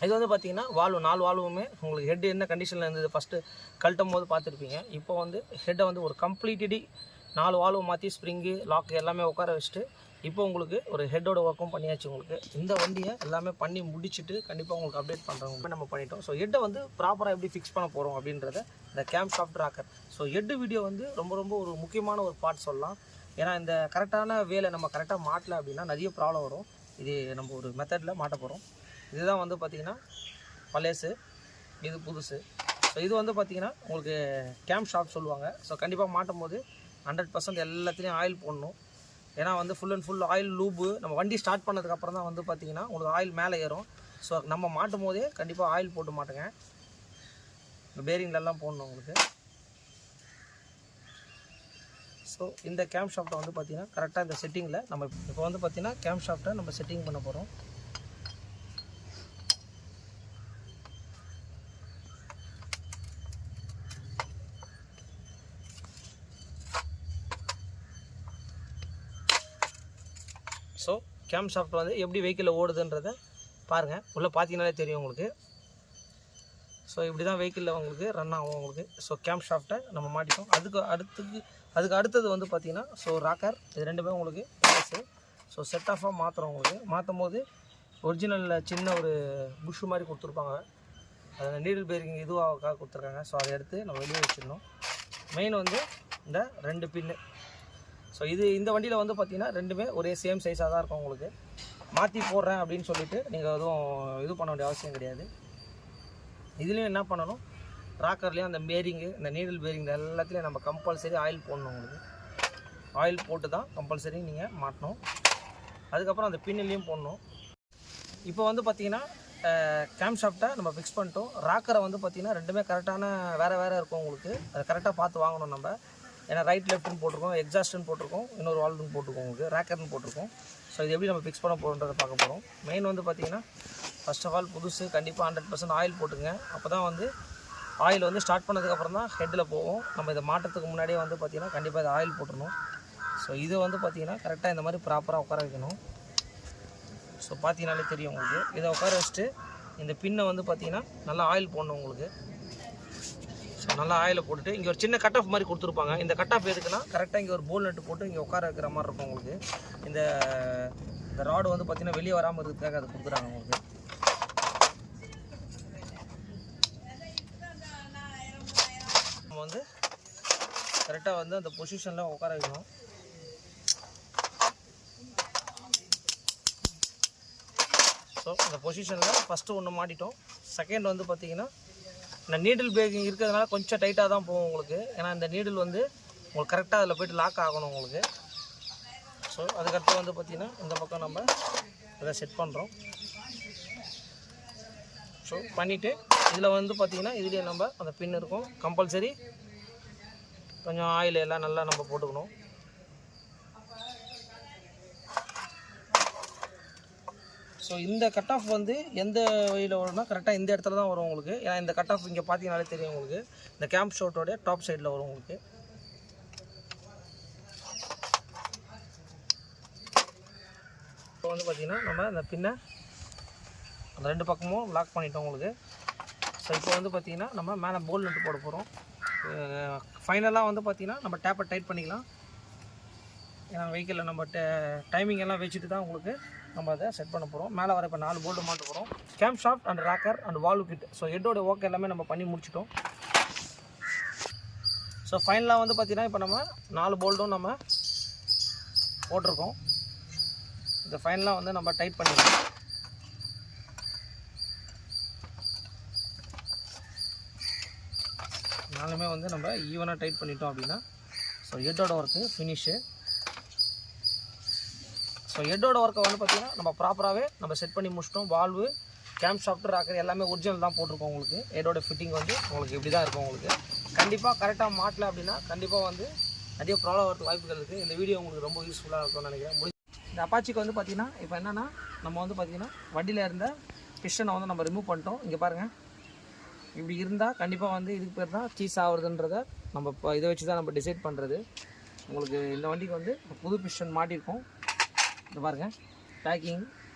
இது வந்து பார்த்திங்கன்னா வால்வு 4 வால்வுமே உங்களுக்கு ஹெட்டு என்ன கண்டிஷனில் இருந்தது ஃபஸ்ட்டு கழட்டும் போது பார்த்துருப்பீங்க. இப்போ வந்து ஹெட்டை வந்து ஒரு கம்ப்ளீட்டடி 4 வால்வு மாற்றி ஸ்ப்ரிங்கு லாக் எல்லாமே உட்கார வச்சுட்டு இப்போ உங்களுக்கு ஒரு ஹெட்டோட ஒர்க்கும் பண்ணியாச்சு. உங்களுக்கு இந்த வண்டியை எல்லாமே பண்ணி முடிச்சுட்டு கண்டிப்பாக உங்களுக்கு அப்டேட் பண்ணுறவங்க நம்ம பண்ணிட்டோம். ஸோ ஹெட்டை வந்து ப்ராப்பராக எப்படி ஃபிக்ஸ் பண்ண போகிறோம் அப்படின்றத இந்த game shaft rocker. So head video வந்து ரொம்ப ரொம்ப ஒரு முக்கியமான ஒரு பார்ட் சொல்லலாம். ஏன்னா இந்த கரெக்டான வேலை நம்ம கரெக்டாக மாட்டலை அப்படின்னா நிறைய ப்ராப்ளம் வரும். இது நம்ம ஒரு மெத்தடில் மாட்ட போகிறோம். இதுதான் வந்து பார்த்திங்கன்னா பழசு, இது புதுசு. ஸோ இது வந்து பார்த்திங்கன்னா உங்களுக்கு கேம் ஷாஃப்ட் சொல்லுவாங்க. ஸோ கண்டிப்பாக மாட்டும் போது 100% எல்லாத்துலேயும் ஆயில் போடணும். ஏன்னா வந்து full and full oil loop நம்ம வண்டி ஸ்டார்ட் பண்ணதுக்கப்புறம் தான் வந்து பார்த்திங்கன்னா உங்களுக்கு ஆயில் மேலே ஏறும். ஸோ நம்ம மாட்டும் போதே கண்டிப்பாக ஆயில் போட்டு மாட்டுங்க. இந்த பேரிங்லெல்லாம் போடணும் உங்களுக்கு. ஸோ இந்த கேம் ஷாஃப்ட்டை வந்து பார்த்திங்கன்னா கரெக்டாக இந்த செட்டிங்கில் நம்ம இப்போ வந்து பார்த்திங்கன்னா கேம் ஷாஃப்ட்டை நம்ம செட்டிங் பண்ண போகிறோம். ஸோ கேம் ஷாஃப்ட் வந்து எப்படி வெஹிக்கிளில் ஓடுதுன்றதை பாருங்கள். உள்ளே பார்த்தீங்கன்னாலே தெரியும் உங்களுக்கு. ஸோ இப்படி தான் வெஹிக்கிளில் உங்களுக்கு ரன் ஆகும் உங்களுக்கு. ஸோ கேம் ஷாஃப்ட்டை நம்ம மாட்டிட்டோம். அதுக்கு அடுத்தது வந்து பார்த்திங்கன்னா ஸோ ராக்கர். இது ரெண்டுமே உங்களுக்கு ப்ளேஸு. ஸோ செட் ஆஃபாக மாற்றுறோம் உங்களுக்கு. மாற்றும் போது ஒரிஜினலில் சின்ன ஒரு புஷ் மாதிரி கொடுத்துருப்பாங்க. அது நீடில் பேரிங் இதுவாக கொடுத்துருக்காங்க. ஸோ அதை எடுத்து நம்ம வெளியே வச்சிடணும். மெயின் வந்து இந்த 2 பின்னு. ஸோ இந்த வண்டியில் வந்து பார்த்திங்கன்னா ரெண்டுமே ஒரே சேம் சைஸாக தான் இருக்கும் உங்களுக்கு. மாற்றி போடுறேன் அப்படின்னு சொல்லிவிட்டு நீங்கள் எதுவும் இது பண்ண வேண்டிய அவசியம் கிடையாது. இதுலேயும் என்ன பண்ணணும், ராக்கர்லேயும் அந்த பேரிங்கு, இந்த நீடில் பேரிங் எல்லாத்துலேயும் நம்ம கம்பல்சரி ஆயில் போடணும் உங்களுக்கு. ஆயில் போட்டு தான் கம்பல்சரி நீங்கள் மாட்டணும். அதுக்கப்புறம் அந்த பின்னிலையும் போடணும். இப்போ வந்து பார்த்திங்கன்னா கேம் ஷாஃப்ட்டை நம்ம ஃபிக்ஸ் பண்ணிட்டோம். ராக்கரை வந்து பார்த்திங்கன்னா ரெண்டுமே கரெக்டான வேறு இருக்கும் உங்களுக்கு. அதை கரெக்டாக பார்த்து வாங்கணும் நம்ம. ஏன்னா ரைட் லெஃப்ட்னு போட்டிருக்கோம், எக்ஸாஸ்ட்னு போட்டிருக்கோம், இன்னொரு வால்வ்னு போட்டிருக்கோம், உங்களுக்கு ரேக்கர்னு போட்டிருக்கோம். ஸோ இது எப்படி நம்ம ஃபிக்ஸ் பண்ண போகிறோன்றதை பார்க்க போகிறோம். மெயின் வந்து பார்த்திங்கன்னா ஃபர்ஸ்ட் ஆஃப் ஆல் புதுசு கண்டிப்பாக 100% ஆயில் போட்டுங்க. அப்போ தான் வந்து ஆயில் வந்து ஸ்டார்ட் பண்ணதுக்கப்புறம் தான் ஹெட்டில் போகும். நம்ம இதை மாட்டுறதுக்கு முன்னாடியே வந்து பார்த்திங்கன்னா கண்டிப்பாக இதை ஆயில் போட்டுடணும். ஸோ இது வந்து பார்த்திங்கன்னா கரெக்டாக இந்த மாதிரி ப்ராப்பராக உட்கார வைக்கணும். ஸோ பார்த்தீங்கனாலே தெரியும் உங்களுக்கு. இதை உட்கார வச்சுட்டு இந்த பின்னை வந்து பார்த்திங்கன்னா நல்லா ஆயில் போடணும் உங்களுக்கு. ஸோ நல்லா ஆயிலை போட்டுட்டு இங்கே ஒரு சின்ன கட் ஆஃப் மாதிரி கொடுத்துருப்பாங்க. இந்த கட் ஆஃப் எதுக்குன்னா கரெக்டாக இங்கே ஒரு போல் நட்டு போட்டு இங்கே உட்கார வைக்கிற மாதிரி இருக்கும் உங்களுக்கு. இந்த ராடு வந்து பார்த்திங்கன்னா வெளியே வராமல் இருக்கிறதுக்காக அதை கொடுக்குறாங்க உங்களுக்கு. நம்ம வந்து கரெக்டாக வந்து அந்த பொசிஷனில் உட்கார வைக்கணும். ஸோ இந்த பொசிஷனில் ஃபஸ்ட்டு ஒன்று மாட்டிட்டோம். செகண்ட் வந்து பார்த்திங்கன்னா இந்த நீடில் பிரேக்கிங் இருக்கிறதுனால கொஞ்சம் டைட்டாக தான் போகும் உங்களுக்கு. ஏன்னா இந்த நீடில் வந்து உங்களுக்கு கரெக்டாக அதில் போய்ட்டு லாக் ஆகணும் உங்களுக்கு. ஸோ அதுக்கடுத்து வந்து பார்த்திங்கன்னா இந்த பக்கம் நம்ம இதை செட் பண்ணுறோம். ஸோ பண்ணிவிட்டு இதில் வந்து பார்த்திங்கன்னா இதுலேயே நம்ம அந்த பின் இருக்கும். கம்பல்சரி கொஞ்சம் ஆயில் எல்லாம் நல்லா நம்ம போட்டுக்கணும். ஸோ இந்த கட் ஆஃப் வந்து எந்த வழியில் வரும்னா கரெக்டாக இந்த இடத்துல தான் வரும் உங்களுக்கு. ஏன்னா இந்த கட் ஆஃப் இங்கே பார்த்தீங்கனாலே தெரியும் உங்களுக்கு. இந்த கேம்ப் ஷோட்டோடைய டாப் சைடில் வரும் உங்களுக்கு. இப்போ வந்து பார்த்திங்கன்னா நம்ம இந்த பின்னை அந்த ரெண்டு பக்கமும் லாக் பண்ணிட்டோம் உங்களுக்கு. ஸோ இப்போ வந்து பார்த்திங்கன்னா நம்ம மேலே போல் நட்டு போட போகிறோம். ஃபைனலாக வந்து பார்த்திங்கன்னா நம்ம டேப்பை டைட் பண்ணிக்கலாம். ஏன்னா வெஹிக்கிளில் நம்ம டைமிங் எல்லாம் வச்சுட்டு தான் உங்களுக்கு நம்ம அதை செட் பண்ண போகிறோம். மேலே வர இப்போ 4 போல்ட்டு மாட்ட போகிறோம். Camshaft and rocker and valve kit. So ஹெட்டோட ஒர்க் எல்லாமே நம்ம பண்ணி முடிச்சிட்டோம். ஸோ ஃபைனலாக வந்து பார்த்திங்கன்னா இப்போ நம்ம 4 போல்ட்டும் நம்ம போட்டிருக்கோம். இதை ஃபைனலாக வந்து நம்ம டைட் பண்ணிடலாம். நாலுமே வந்து நம்ம ஈவனாக டைட் பண்ணிட்டோம் அப்படின்னா ஸோ ஹெட்டோட ஒர்க்கு ஃபினிஷு. ஸோ ஹெட்டோட ஒர்க்கை வந்து பார்த்திங்கன்னா நம்ம ப்ராப்பராகவே நம்ம செட் பண்ணி முடிச்சிட்டோம். வால்வு, கேம் ஷாஃப்ட், ராக்கர் எல்லாமே ஒரிஜினல் தான் போட்டிருக்கோம் உங்களுக்கு. ஹெட்டோட ஃபிட்டிங் வந்து உங்களுக்கு இப்படி தான் இருக்கும் உங்களுக்கு. கண்டிப்பாக கரெக்டாக மாட்டல அப்படின்னா கண்டிப்பாக வந்து நிறைய ப்ராப்ளம் வரதுக்கு வாய்ப்புகள் இருக்குது. இந்த வீடியோ உங்களுக்கு ரொம்ப யூஸ்ஃபுல்லாக இருக்கும்னு நினைக்கிறேன். இந்த அப்பாச்சிக்கு வந்து பார்த்திங்கன்னா இப்போ என்னென்னா நம்ம வந்து பார்த்திங்கன்னா வண்டியில் இருந்த பிஸ்டனை வந்து நம்ம ரிமூவ் பண்ணிட்டோம். இங்கே பாருங்கள், இப்படி இருந்தால் கண்டிப்பாக வந்து இதுக்கு பேர் தான் சீஸ் ஆகுறதுன்றதை நம்ம இப்போ இதை வச்சு தான் நம்ம டிசைட் பண்ணுறது. உங்களுக்கு இந்த வண்டிக்கு வந்து புது பிஸ்டன் மாட்டியிருக்கோம். இந்த பாருங்கள், பேக்கிங்,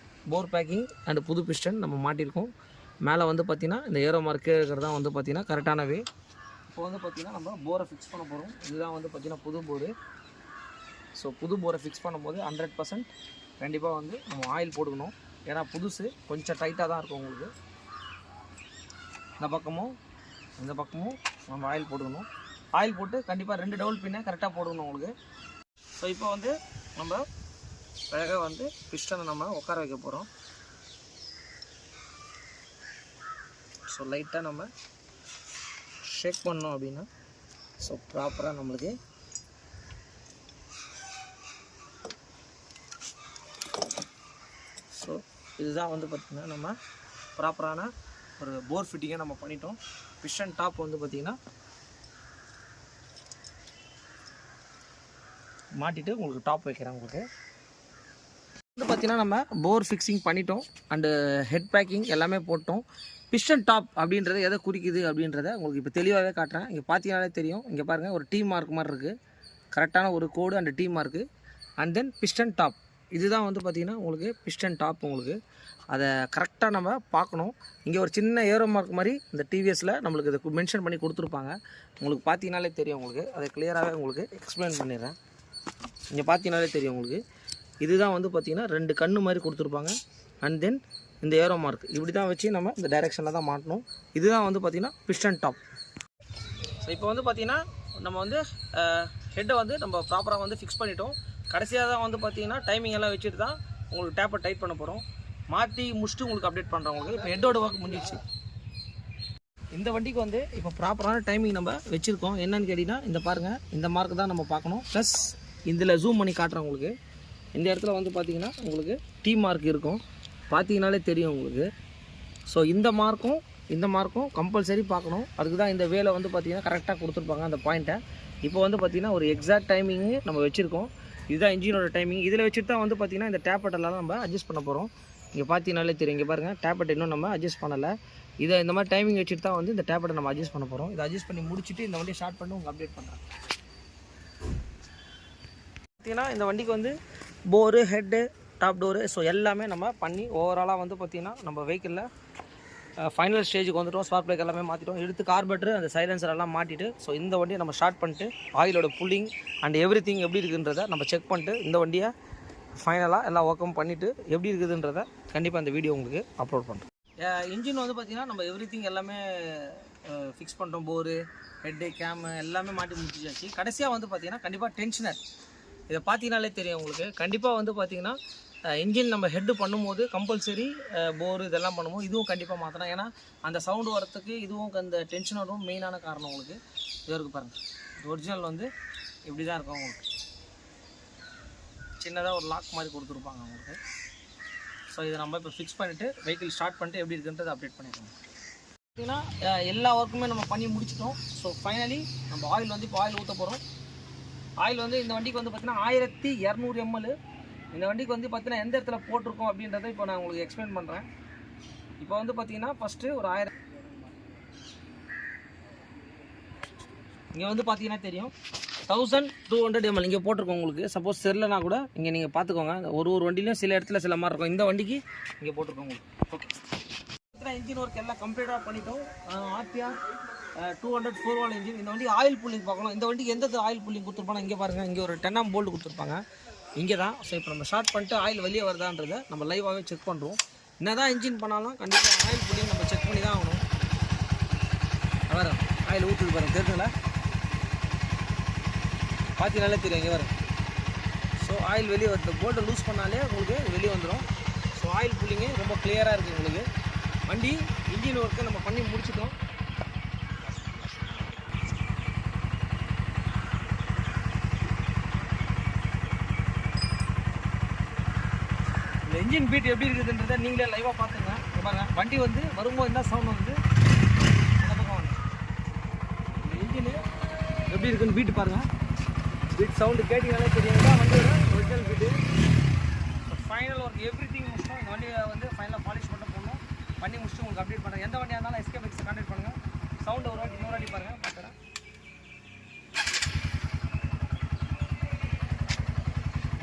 போர் பேக்கிங் அண்ட் புது பிஸ்டன் நம்ம மாட்டியிருக்கோம். மேலே வந்து பார்த்திங்கன்னா இந்த ஏரோ மார்க்கே இருக்கிறது தான் வந்து பார்த்திங்கன்னா கரெக்டான வே. இப்போ வந்து பார்த்திங்கன்னா நம்ம போரை ஃபிக்ஸ் பண்ண போகிறோம். இதுதான் வந்து பார்த்திங்கன்னா புது போரு. ஸோ புது போரை ஃபிக்ஸ் பண்ணும்போது 100% கண்டிப்பாக வந்து நம்ம ஆயில் போட்டுக்கணும். ஏன்னா புதுசு கொஞ்சம் டைட்டாக தான் இருக்கும் உங்களுக்கு. இந்த பக்கமும் இந்த பக்கமும் நம்ம ஆயில் போட்டுக்கணும். ஆயில் போட்டு கண்டிப்பாக 2 டபுள் பின்னை கரெக்டாக போட்டுக்கணும் உங்களுக்கு. ஸோ இப்போ வந்து நம்ம அழகாக வந்து பிஸ்டனை நம்ம உட்கார வைக்க போகிறோம். ஸோ லைட்டாக நம்ம ஷேக் பண்ணோம் அப்படின்னா ஸோ ப்ராப்பராக நம்மளுக்கு ஸோ இதுதான் வந்து பார்த்திங்கன்னா நம்ம ப்ராப்பரான ஒரு போர் ஃபிட்டிங்கை நம்ம பண்ணிட்டோம். பிஸ்டன் டாப் வந்து பார்த்திங்கன்னா மாட்டிட்டு உங்களுக்கு டாப் வைக்கிறேன். உங்களுக்கு வந்து பார்த்திங்கன்னா நம்ம போர் ஃபிக்ஸிங் பண்ணிட்டோம் அண்டு ஹெட் பேக்கிங் எல்லாமே போட்டோம். பிஸ்டன் டாப் அப்படின்றது எதை குறிக்குது அப்படின்றத உங்களுக்கு இப்போ தெளிவாகவே காட்டுறேன். இங்கே பார்த்தீங்கன்னாலே தெரியும். இங்கே பாருங்கள், ஒரு டீ மார்க் மாதிரி இருக்குது. கரெக்டான ஒரு கோடு and T mark and then piston top. இதுதான் வந்து பார்த்திங்கன்னா உங்களுக்கு பிஸ்டன் டாப். உங்களுக்கு அதை கரெக்டாக நம்ம பார்க்கணும். இங்கே ஒரு சின்ன ஏரோ மார்க் மாதிரி இந்த டிவிஎஸில் நம்மளுக்கு இதை மென்ஷன் பண்ணி கொடுத்துருப்பாங்க. உங்களுக்கு பார்த்தீங்கன்னாலே தெரியும். உங்களுக்கு அதை கிளியராகவே உங்களுக்கு எக்ஸ்பிளைன் பண்ணிடுறேன். இங்கே பார்த்தீங்கன்னாலே தெரியும் உங்களுக்கு. இதுதான் வந்து பார்த்திங்கன்னா 2 கண்ணு மாதிரி கொடுத்துருப்பாங்க. அண்ட் தென் இந்த ஏரோ மார்க் இப்படி தான் வச்சு நம்ம இந்த டைரெக்ஷனில் தான் மாட்டணும். இதுதான் வந்து பார்த்திங்கன்னா பிஸ்டன் டாப். ஸோ இப்போ வந்து பார்த்திங்கன்னா நம்ம வந்து ஹெட்டை வந்து நம்ம ப்ராப்பராக வந்து ஃபிக்ஸ் பண்ணிட்டோம். கடைசியாக தான் வந்து பார்த்திங்கன்னா டைமிங் எல்லாம் வச்சுட்டு தான் உங்களுக்கு டேப்பை டைட் பண்ண போகிறோம். மாற்றி முடிச்சுட்டு உங்களுக்கு அப்டேட் பண்ணுறோம். உங்களுக்கு இப்போ ஹெட்டோட ஒர்க் முடிஞ்சிடுச்சு. இந்த வண்டிக்கு வந்து இப்போ ப்ராப்பரான டைமிங் நம்ம வச்சுருக்கோம். என்னன்னு கேட்டிங்கன்னா இந்த பாருங்கள், இந்த மார்க் தான் நம்ம பார்க்கணும். ப்ளஸ் இதில் ஜூம் பண்ணி காட்டுறேன் உங்களுக்கு. இந்த இடத்துல வந்து பார்த்திங்கன்னா உங்களுக்கு டீ மார்க் இருக்கும். பார்த்தீங்கனாலே தெரியும் உங்களுக்கு. ஸோ இந்த மார்க்கும் கம்பல்சரி பார்க்கணும். அதுக்கு தான் இந்த வேலை வந்து பார்த்திங்கன்னா கரெக்டாக கொடுத்துருப்பாங்க அந்த பாயிண்ட்டை. இப்போ வந்து பார்த்திங்கன்னா ஒரு எக்ஸாக்ட் டைமிங்கு நம்ம வச்சுருக்கோம். இதுதான் இன்ஜினோட டைமிங். இதில் வச்சுட்டு தான் வந்து பார்த்திங்கன்னா இந்த டேப்பட்டெல்லாம் நம்ம அட்ஜஸ்ட் பண்ண போகிறோம். இங்கே பார்த்தீங்கனாலே தெரியும். இங்கே பாருங்கள், டேப்பட் இன்னும் நம்ம அட்ஜஸ்ட் பண்ணலை. இதை இந்த மாதிரி டைமிங் வச்சுட்டு தான் வந்து இந்த டேப்பட்டை நம்ம அட்ஜஸ்ட் பண்ண போகிறோம். இதை அட்ஜஸ்ட் பண்ணி முடிச்சுட்டு இந்த வண்டியை ஸ்டார்ட் பண்ணி உங்களுக்கு அப்டேட் பண்ணுறேன். பார்த்திங்கன்னா இந்த வண்டிக்கு வந்து bore, head, top door, so எல்லாமே நம்ம பண்ணி ஓவராலாக வந்து பார்த்திங்கன்னா நம்ம வெஹிக்கிளில் ஃபைனல் ஸ்டேஜுக்கு வந்துவிட்டோம். ஸ்பார்க் ப்ளக் எல்லாமே மாற்றிட்டோம். எடுத்து கார்பரேட்டர் அந்த சைலன்சர் எல்லாம் மாட்டிட்டு ஸோ இந்த வண்டியை நம்ம ஸ்டார்ட் பண்ணிட்டு ஆயிலோட புல்லிங் அண்ட் எவ்ரி திங் எப்படி இருக்குன்றதை நம்ம செக் பண்ணிட்டு இந்த வண்டியை ஃபைனலாக எல்லாம் ஒர்க்கம் பண்ணிவிட்டு எப்படி இருக்குதுன்றதை கண்டிப்பாக இந்த வீடியோ உங்களுக்கு அப்லோட் பண்ணுறோம். இன்ஜின் வந்து பார்த்திங்கன்னா நம்ம எவ்ரி திங் எல்லாமே ஃபிக்ஸ் பண்ணுறோம். போரு, ஹெட்டு, கேமு எல்லாமே மாட்டி முடிச்சாச்சு. கடைசியாக வந்து பார்த்திங்கன்னா கண்டிப்பாக டென்ஷனர் இதை பார்த்தீங்கனாலே தெரியும் உங்களுக்கு. கண்டிப்பாக வந்து பார்த்திங்கன்னா இன்ஜின் நம்ம ஹெட்டு பண்ணும்போது கம்பல்சரி போர் இதெல்லாம் பண்ணும்போது இதுவும் கண்டிப்பாக மாற்றணும். ஏன்னா அந்த சவுண்டு வரத்துக்கு இதுவும் அந்த டென்ஷனரும் மெயினான காரணம் உங்களுக்கு. இது இருக்குது பாருங்கள், ஒரிஜினல் வந்து இப்படி தான் இருக்கும் உங்களுக்கு. சின்னதாக ஒரு லாக் மாதிரி கொடுத்துருப்பாங்க உங்களுக்கு. ஸோ இதை நம்ம இப்போ ஃபிக்ஸ் பண்ணிவிட்டு வெஹிக்கிள் ஸ்டார்ட் பண்ணிட்டு எப்படி இருக்குன்றது அப்டேட் பண்ணிடுவோம். பார்த்திங்கன்னா எல்லா ஒர்க்குமே நம்ம பண்ணி முடிச்சிட்டோம். ஸோ ஃபைனலி நம்ம ஆயில் வந்து இப்போ ஆயில் ஊற்ற போகிறோம். ஆயில் வந்து இந்த வண்டிக்கு வந்து பார்த்திங்கன்னா 1200 ml. இந்த வண்டிக்கு வந்து பார்த்தீங்கன்னா எந்த இடத்துல போட்டிருக்கோம் அப்படின்றத இப்போ நான் உங்களுக்கு எக்ஸ்பிளைன் பண்ணுறேன். இப்போ வந்து பார்த்தீங்கன்னா ஃபஸ்ட்டு ஒரு 1000 இங்கே வந்து பார்த்தீங்கன்னா தெரியும் 1200 ml இங்கே போட்டிருக்கோம் உங்களுக்கு. சப்போஸ் தெரிலனா கூட இங்கே நீங்கள் பார்த்துக்கோங்க. ஒரு வண்டிலையும் சில இடத்துல சில மாதிரி இருக்கும். இந்த வண்டிக்கு இங்கே போட்டிருக்கோம் உங்களுக்கு. ஓகே, இன்ஜின் ஒர்க் எல்லாம் கம்ப்ளீட்டாக பண்ணிட்டோம். RTR 200 4 வால் இன்ஜின். இந்த வண்டி ஆயில் புல்லிங் பார்க்கலாம். இந்த வண்டிக்கு எந்த ஆயில் புல்லிங் கொடுத்துருப்பாங்க இங்கே பாருங்கள். இங்கே ஒரு 10 ஆம் போல்ட் கொடுத்துருப்பாங்க இங்கே தான். ஸோ இப்போ நம்ம ஸ்டார்ட் பண்ணிட்டு ஆயில் வெளியே வருதான்றதை நம்ம லைவாகவே செக் பண்ணுறோம். என்ன தான் இன்ஜின் பண்ணாலும் கண்டிப்பாக ஆயில் புல்லிங் நம்ம செக் பண்ணி தான் ஆகணும். வேறு ஆயில் ஊற்றுது பாருங்கள், தெரிஞ்சுங்களா? பார்த்தீங்கனாலே தெரியும் இங்கே வரும். ஸோ ஆயில் வெளியே வருது. போல்ட்டை லூஸ் பண்ணாலே உங்களுக்கு வெளியே வந்துடும். ஸோ ஆயில் புல்லிங்கு ரொம்ப கிளியராக இருக்குது உங்களுக்கு. வண்டி இன்ஜின் ஒர்க்கை நம்ம பண்ணி முடிச்சிட்டோம். இந்த இன்ஜின் பீட் எப்படி இருக்குதுன்றதை நீங்களே லைவாக பார்த்துங்க. பாருங்கள், வண்டி வந்து வரும்போது என்ன சவுண்ட் வந்து அந்த பக்கம் வந்து இந்த இன்ஜினு எப்படி இருக்குன்னு பீட்டு பாருங்கள். பீட் சவுண்டு கேட்டிங்கனாலே தெரியுங்களா வண்டியோட original beat. Final work every thing முடிச்சிட்டோம். இந்த வண்டியை வந்து ஃபைனலாக பாலிஷ் மட்டும் போடணும். பண்ணி முடிச்சுட்டு உங்களுக்கு அப்டேட் பண்ணுறேன். எந்த வண்டியாக இருந்தாலும் எஸ்கே பைக்ஸை கான்டாக்ட் பண்ணுங்கள். சவுண்டு ஒரு வாட்டி இன்னொரு வாட்டி பாருங்கள், பார்க்குறேன்.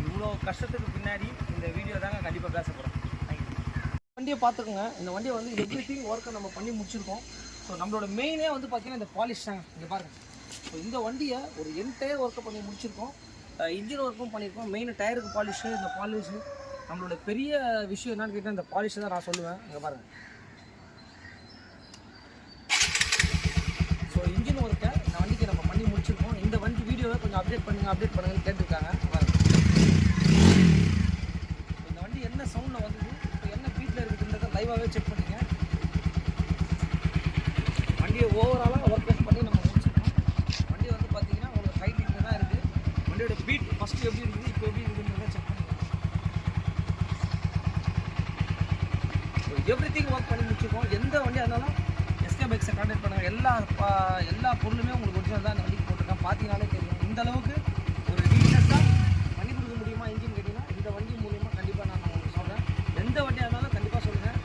இவ்வளோ கஷ்டத்துக்கு பின்னாடி இந்த வீடியோ தாங்க கண்டிப்பாக பேச போகிறோம். வண்டியை பார்த்துக்கோங்க. இந்த வண்டியை வந்து எவ்ரி திங் ஒர்க்கை நம்ம பண்ணி முடிச்சிருக்கோம். ஸோ நம்மளோட மெயினே வந்து பார்த்திங்கன்னா இந்த பாலிஷ் தாங்க. இங்கே பாருங்கள். ஸோ இந்த வண்டியை ஒரு என்டையர் ஒர்க்கை பண்ணி முடிச்சிருக்கோம். இன்ஜின் ஒர்க்கும் பண்ணியிருக்கோம். மெயின் டயருக்கு பாலிஷு, இந்த பாலிஷு நம்மளோட பெரிய விஷயம் என்னன்னு கேட்டால் இந்த பாலிஷை தான் நான் சொல்லுவேன். இங்கே பாருங்கள். ஸோ இன்ஜின் ஒர்க்கை இந்த வண்டிக்கு நம்ம பண்ணி முடிச்சிருக்கோம். இந்த வண்டி வீடியோவை கொஞ்சம் அப்டேட் பண்ணுங்கன்னு கேட்டிருக்காங்க. பாருங்கள், இந்த வண்டி என்ன சவுண்டில் வந்தது, இப்போ என்ன பீட்டில் இருக்குதுன்றதை லைவாகவே செக் பண்ணிங்க. வண்டியை ஓவராலாக ஒர்க் அவுட் பண்ணி நம்ம முடிச்சிருக்கோம். வண்டி வந்து பார்த்தீங்கன்னா உங்களுக்கு ஹைட்டில் தான் இருக்குது. வண்டியோட பீட் ஃபஸ்ட்டு எப்படி இருக்குது, இப்போ எப்படி இருக்குதுன்றதை செக் பண்ணிங்க. எவ்ரி திங் ஒர்க் பண்ணி முடிச்சிருக்கோம். எந்த வண்டியாக இருந்தாலும் எஸ்கே பைக்ஸை கான்டாக்ட் பண்ணுங்கள். எல்லா பொருளுமே உங்களுக்கு ஒரிஜினல் தான் இந்த வண்டிக்கு போட்டிருக்கேன். பார்த்தீங்கனாலே தெரியும். இந்த அளவுக்கு ஒரு நீட்னஸாக பண்ணி கொடுக்க முடியுமா இன்ஜின் கேட்டிங்கன்னா இந்த வண்டி மூலிமா கண்டிப்பாக நான் உங்களுக்கு சொல்கிறேன். எந்த வண்டியாக இருந்தாலும் கண்டிப்பாக சொல்லுங்கள்,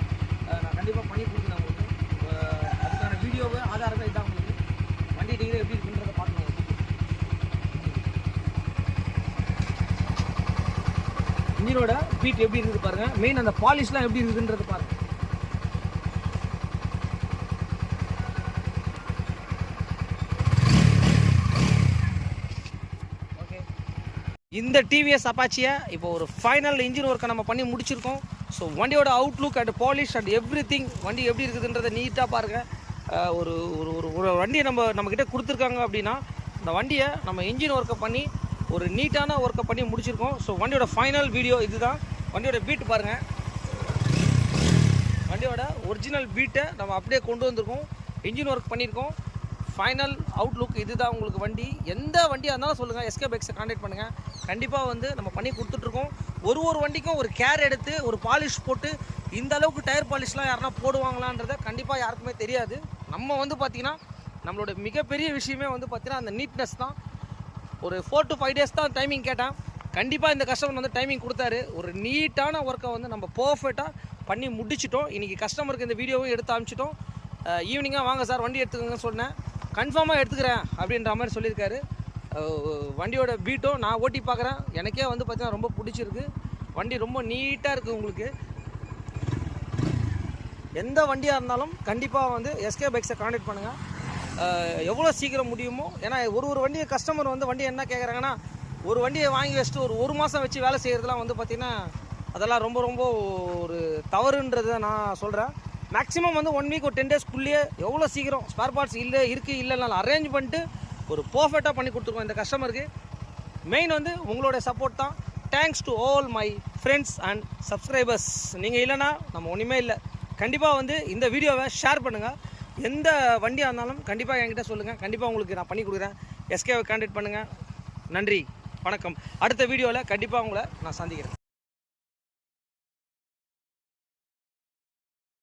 நான் கண்டிப்பாக பண்ணி கொடுக்குறேன் உங்களுக்கு. அதுக்கான வீடியோவை ஆதாரமே இதான் உங்களுக்கு. வண்டி நீங்களே எப்படி இருக்குன்றதை பார்க்கணும். இன்ஜினோட பீட் எப்படி இருக்குது பாருங்கள். மெயின் அந்த பாலிஷ்லாம் எப்படி இருக்குதுன்றது பாருங்கள். இந்த டிவிஎஸ் அப்பாச்சியை இப்போ ஒரு ஃபைனல் இன்ஜின் ஒர்க்கை நம்ம பண்ணி முடிச்சிருக்கோம். ஸோ வண்டியோட Outlook and polish and every thing வண்டி எப்படி இருக்குதுன்றதை நீட்டாக பாருங்கள். ஒரு ஒரு வண்டியை நம்மக்கிட்ட கொடுத்துருக்காங்க அப்படின்னா அந்த வண்டியை நம்ம இன்ஜின் ஒர்க்கை பண்ணி ஒரு நீட்டான ஒர்க்கை பண்ணி முடிச்சிருக்கோம். ஸோ வண்டியோட ஃபைனல் வீடியோ இதுதான். வண்டியோட பீட் பாருங்கள். வண்டியோட ஒரிஜினல் பீட்டை நம்ம அப்படியே கொண்டு வந்திருக்கோம். இன்ஜின் ஒர்க் பண்ணியிருக்கோம். ஃபைனல் அவுட்லுக் இதுதான் உங்களுக்கு. வண்டி எந்த வண்டியாக இருந்தாலும் சொல்லுங்கள், எஸ்கே பைக்ஸை கான்டாக்ட் பண்ணுங்கள். கண்டிப்பாக வந்து நம்ம பண்ணி கொடுத்துட்ருக்கோம். ஒரு வண்டிக்கும் ஒரு கேர் எடுத்து ஒரு பாலிஷ் போட்டு இந்த அளவுக்கு டயர் பாலிஷ்லாம் யாருன்னா போடுவாங்களான்றதை கண்டிப்பாக யாருக்குமே தெரியாது. நம்ம வந்து பார்த்திங்கன்னா நம்மளோட மிகப்பெரிய விஷயமே வந்து பார்த்திங்கன்னா அந்த நீட்னஸ் தான். ஒரு 4 to 5 days தான் டைமிங் கேட்டேன். கண்டிப்பாக இந்த கஸ்டமர் வந்து டைமிங் கொடுத்தாரு. ஒரு நீட்டான ஒர்க்கை வந்து நம்ம பர்ஃபெக்டாக பண்ணி முடிச்சிட்டோம். இன்றைக்கி கஸ்டமருக்கு இந்த வீடியோவும் எடுத்து அனுப்பிச்சிட்டோம். ஈவினிங்காக வாங்க சார் வண்டி எடுத்துக்கோங்கன்னு சொன்னேன். கன்ஃபார்மாக எடுத்துக்கிறேன் அப்படின்ற மாதிரி சொல்லியிருக்காரு. வண்டியோட பீட்டும் நான் ஓட்டி பார்க்குறேன். எனக்கே வந்து பார்த்தீங்கன்னா ரொம்ப பிடிச்சிருக்கு. வண்டி ரொம்ப நீட்டாக இருக்குது. உங்களுக்கு எந்த வண்டியாக இருந்தாலும் கண்டிப்பாக வந்து எஸ்கே பைக்ஸை கான்டாக்ட் பண்ணுங்கள். எவ்வளோ சீக்கிரம் முடியுமோ. ஏன்னா ஒரு வண்டியை கஸ்டமர் வந்து வண்டியை என்ன கேட்குறாங்கன்னா, ஒரு வண்டியை வாங்கி வச்சுட்டு ஒரு மாதம் வச்சு வேலை செய்கிறதுலாம் வந்து பார்த்திங்கன்னா அதெல்லாம் ரொம்ப ரொம்ப ஒரு தவறுன்றதை நான் சொல்கிறேன். மேக்ஸிமம் வந்து 1 வீக் ஒரு 10 டேஸ்க்குள்ளேயே எவ்வளோ சீக்கிரம் ஸ்பேர் பார்ட்ஸ் இல்லைனாலும் அரேஞ்ச் பண்ணிட்டு ஒரு பர்ஃபெக்டாக பண்ணி கொடுத்துருக்கோம் இந்த கஸ்டமருக்கு. மெயின் வந்து உங்களுடைய சப்போர்ட் தான். Thanks to all my friends and subscribers. நீங்கள் இல்லைனா நம்ம ஒன்றுமே இல்லை. கண்டிப்பாக வந்து இந்த வீடியோவை ஷேர் பண்ணுங்கள். எந்த வண்டியாக இருந்தாலும் கண்டிப்பாக என்கிட்ட சொல்லுங்கள். கண்டிப்பாக உங்களுக்கு நான் பண்ணி கொடுக்குறேன். எஸ்கேவை கான்டாக்ட் பண்ணுங்கள். நன்றி, வணக்கம். அடுத்த வீடியோவில் கண்டிப்பாக உங்களை நான் சந்திக்கிறேன்.